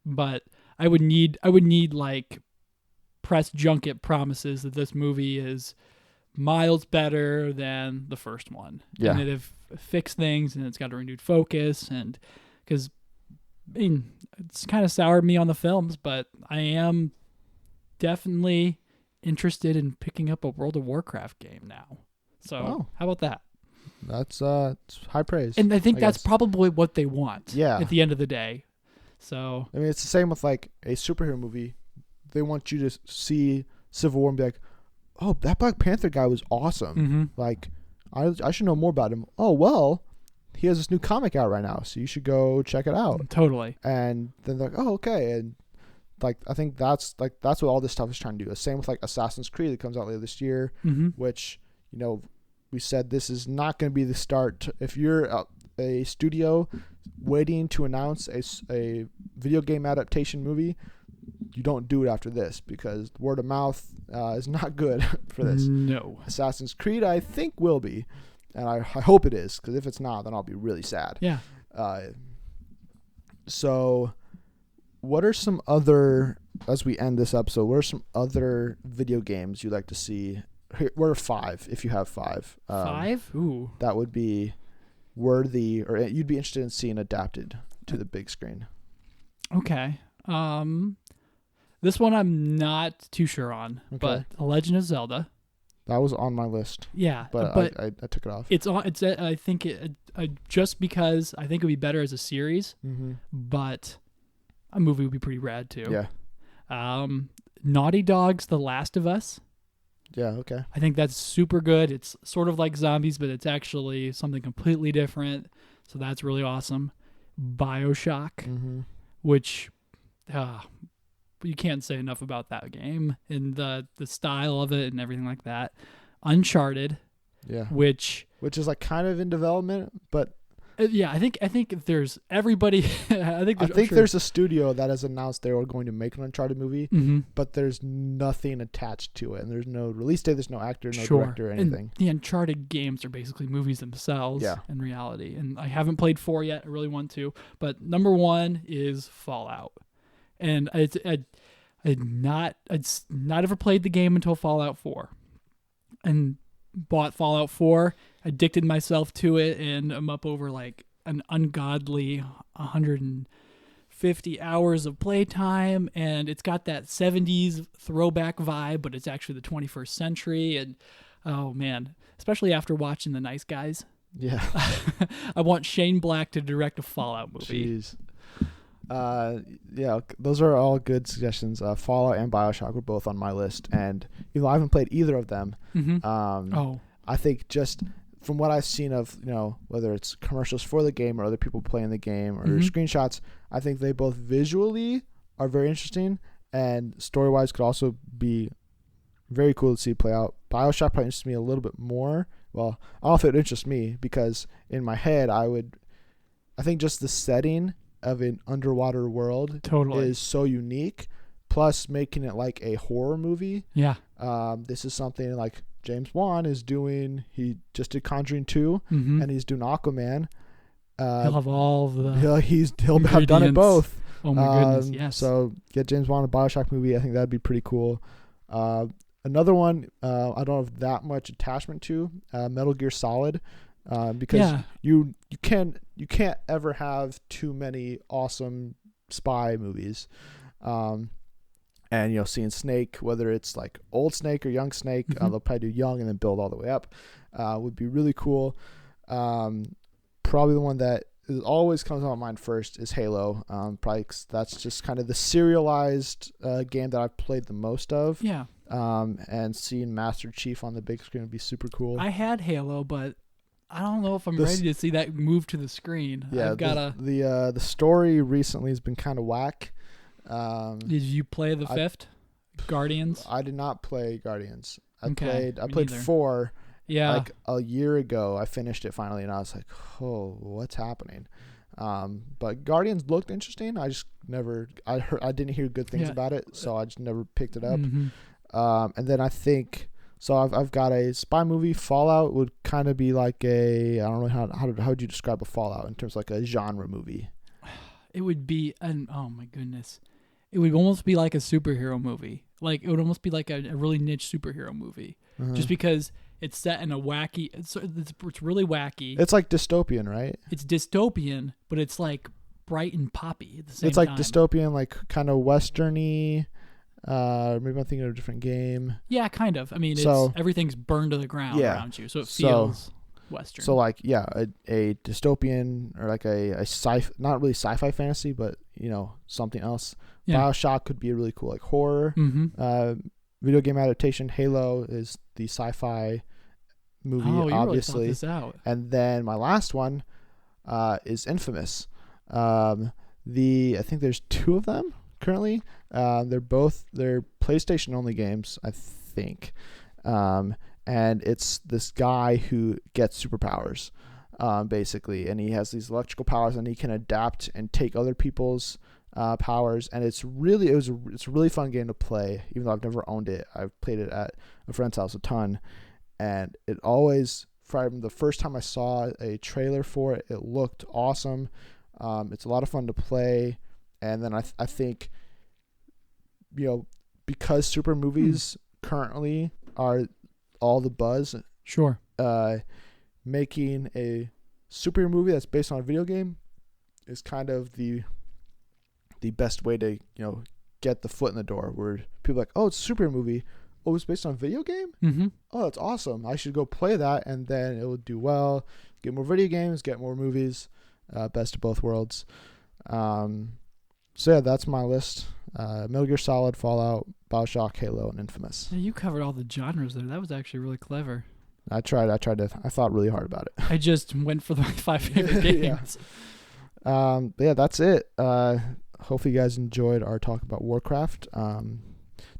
But I would need like press junket promises that this movie is miles better than the first one. Yeah. And they've fixed things and it's got a renewed focus, and because I mean, it's kind of soured me on the films, but I am definitely interested in picking up a World of Warcraft game now. So how about that? That's high praise. And I think that's probably what they want. Yeah. At the end of the day. So I mean, it's the same with like a superhero movie. They want you to see Civil War and be like, "Oh, that Black Panther guy was awesome. Mm-hmm. Like, I should know more about him." Oh well, he has this new comic out right now, so you should go check it out. Totally. And then they're like, "Oh, okay." And like, I think that's what all this stuff is trying to do. The same with like Assassin's Creed that comes out later this year, which we said this is not going to be the start. If you're a studio waiting to announce a video game adaptation movie, you don't do it after this because word of mouth is not good for this. No. Assassin's Creed, I think, will be. And I hope it is, because if it's not, then I'll be really sad. Yeah. So what are some other, as we end this episode, what are some other video games you'd like to see? Here, what are 5, if you have 5? 5? Ooh. That would be worthy, or you'd be interested in seeing adapted to the big screen. Okay. This one I'm not too sure on, but The Legend of Zelda. That was on my list. Yeah, but I took it off. It's on. It's. I think just because I think it would be better as a series, but a movie would be pretty rad too. Yeah. Naughty Dog's The Last of Us. Yeah. Okay. I think that's super good. It's sort of like zombies, but it's actually something completely different. So that's really awesome. BioShock, which you can't say enough about that game and the style of it and everything like that. Uncharted, which is like kind of in development, but I think if there's everybody, I think there's a studio that has announced they are going to make an Uncharted movie, but there's nothing attached to it, and there's no release date, there's no actor, no director, or anything. And the Uncharted games are basically movies themselves in reality, and I haven't played 4 yet. I really want to, but number 1 is Fallout. And I'd not ever played the game until Fallout 4, and bought Fallout 4, addicted myself to it, and I'm up over like an ungodly 150 hours of playtime, and it's got that 70s throwback vibe, but it's actually the 21st century, and oh man, especially after watching The Nice Guys. Yeah. I want Shane Black to direct a Fallout movie. Jeez. Yeah, those are all good suggestions. Fallout and BioShock were both on my list, and I haven't played either of them. I think just from what I've seen of whether it's commercials for the game or other people playing the game or screenshots, I think they both visually are very interesting, and story wise could also be very cool to see play out. BioShock probably interests me a little bit more. Well, I don't know if it interests me, because in my head I think just the setting of an underwater world is so unique, plus making it like a horror movie. This is something like James Wan is doing. He just did Conjuring 2, and he's doing Aquaman. He'll have all the he'll have done it both. Oh my goodness, yes. So get James Wan a BioShock movie. I think that'd be pretty cool. Another one I don't have that much attachment to, Metal Gear Solid. Because you can't ever have too many awesome spy movies, and seeing Snake, whether it's like old Snake or young Snake, they'll probably do young and then build all the way up, would be really cool. Probably the one that always comes to my mind first is Halo. Probably 'cause that's just kind of the serialized game that I've played the most of. Yeah. And seeing Master Chief on the big screen would be super cool. I had Halo, but I don't know if I'm ready to see that move to the screen. Yeah, the story recently has been kind of whack. Did you play the fifth Guardians? I did not play Guardians. I played neither. 4. Yeah, like a year ago. I finished it finally, and I was like, "Oh, what's happening?" But Guardians looked interesting. I just never. I didn't hear good things about it, so I just never picked it up. Mm-hmm. And then I think so. I've got a spy movie. Fallout would kind of be like a. I don't know how would you describe a Fallout in terms of like a genre movie. It would be oh my goodness, it would almost be like a superhero movie. Like it would almost be like a really niche superhero movie, just because it's set in a wacky. It's really wacky. It's like dystopian, right? It's dystopian, but it's like bright and poppy at the same time. It's like dystopian, like kind of westerny. Maybe I'm thinking of a different game. Yeah, kind of. I mean, everything's burned to the ground around you, so it feels western. So like, yeah, a dystopian or like a not really sci-fi fantasy, but something else. Yeah. BioShock could be a really cool like horror. Mm-hmm. Video game adaptation. Halo is the sci-fi movie, obviously. Really thought this out. And then my last one is Infamous. I think there's 2 of them currently. They're PlayStation only games, I think. And it's this guy who gets superpowers, basically, and he has these electrical powers, and he can adapt and take other people's powers. And it's a really fun game to play, even though I've never owned it. I've played it at a friend's house a ton, and it always, from the first time I saw a trailer for it, it looked awesome. It's a lot of fun to play. And then I think, because super movies currently are all the buzz. Sure. Making a superhero movie that's based on a video game is kind of the best way to, get the foot in the door, where people are like, oh, it's a superhero movie. Oh, it's based on a video game? Mm-hmm. Oh, that's awesome. I should go play that, and then it will do well. Get more video games, get more movies. Best of both worlds. So yeah, that's my list. Metal Gear Solid, Fallout, BioShock, Halo, and Infamous. Yeah, you covered all the genres there. That was actually really clever. I thought really hard about it. I just went for the 5 favorite games. But yeah, that's it. Hopefully you guys enjoyed our talk about Warcraft.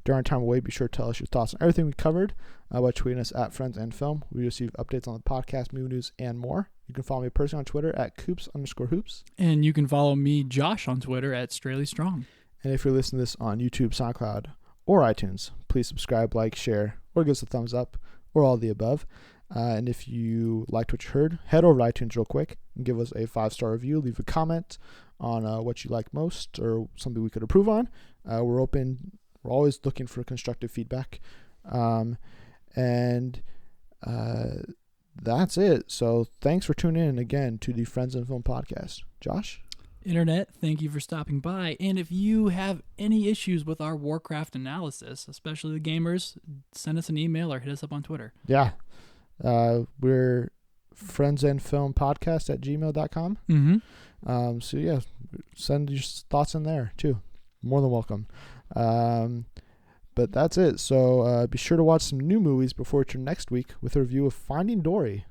During our time away, be sure to tell us your thoughts on everything we covered by tweeting us at Friends and Film. We receive updates on the podcast, movie news, and more. You can follow me personally on Twitter at Coops_hoops. And you can follow me, Josh, on Twitter at Straley Strong. And if you're listening to this on YouTube, SoundCloud, or iTunes, please subscribe, like, share, or give us a thumbs up, or all of the above. And if you liked what you heard, head over to iTunes real quick and give us a 5-star review. Leave a comment on what you like most or something we could improve on. We're open. We're always looking for constructive feedback. And that's it. So thanks for tuning in again to the Friends and Film podcast. Josh? Internet, thank you for stopping by. And if you have any issues with our Warcraft analysis, especially the gamers, send us an email or hit us up on Twitter. Yeah. We're friendsandfilmpodcast@gmail.com. Mm-hmm. So yeah, send your thoughts in there too. More than welcome. But that's it. So be sure to watch some new movies before we return next week with a review of Finding Dory.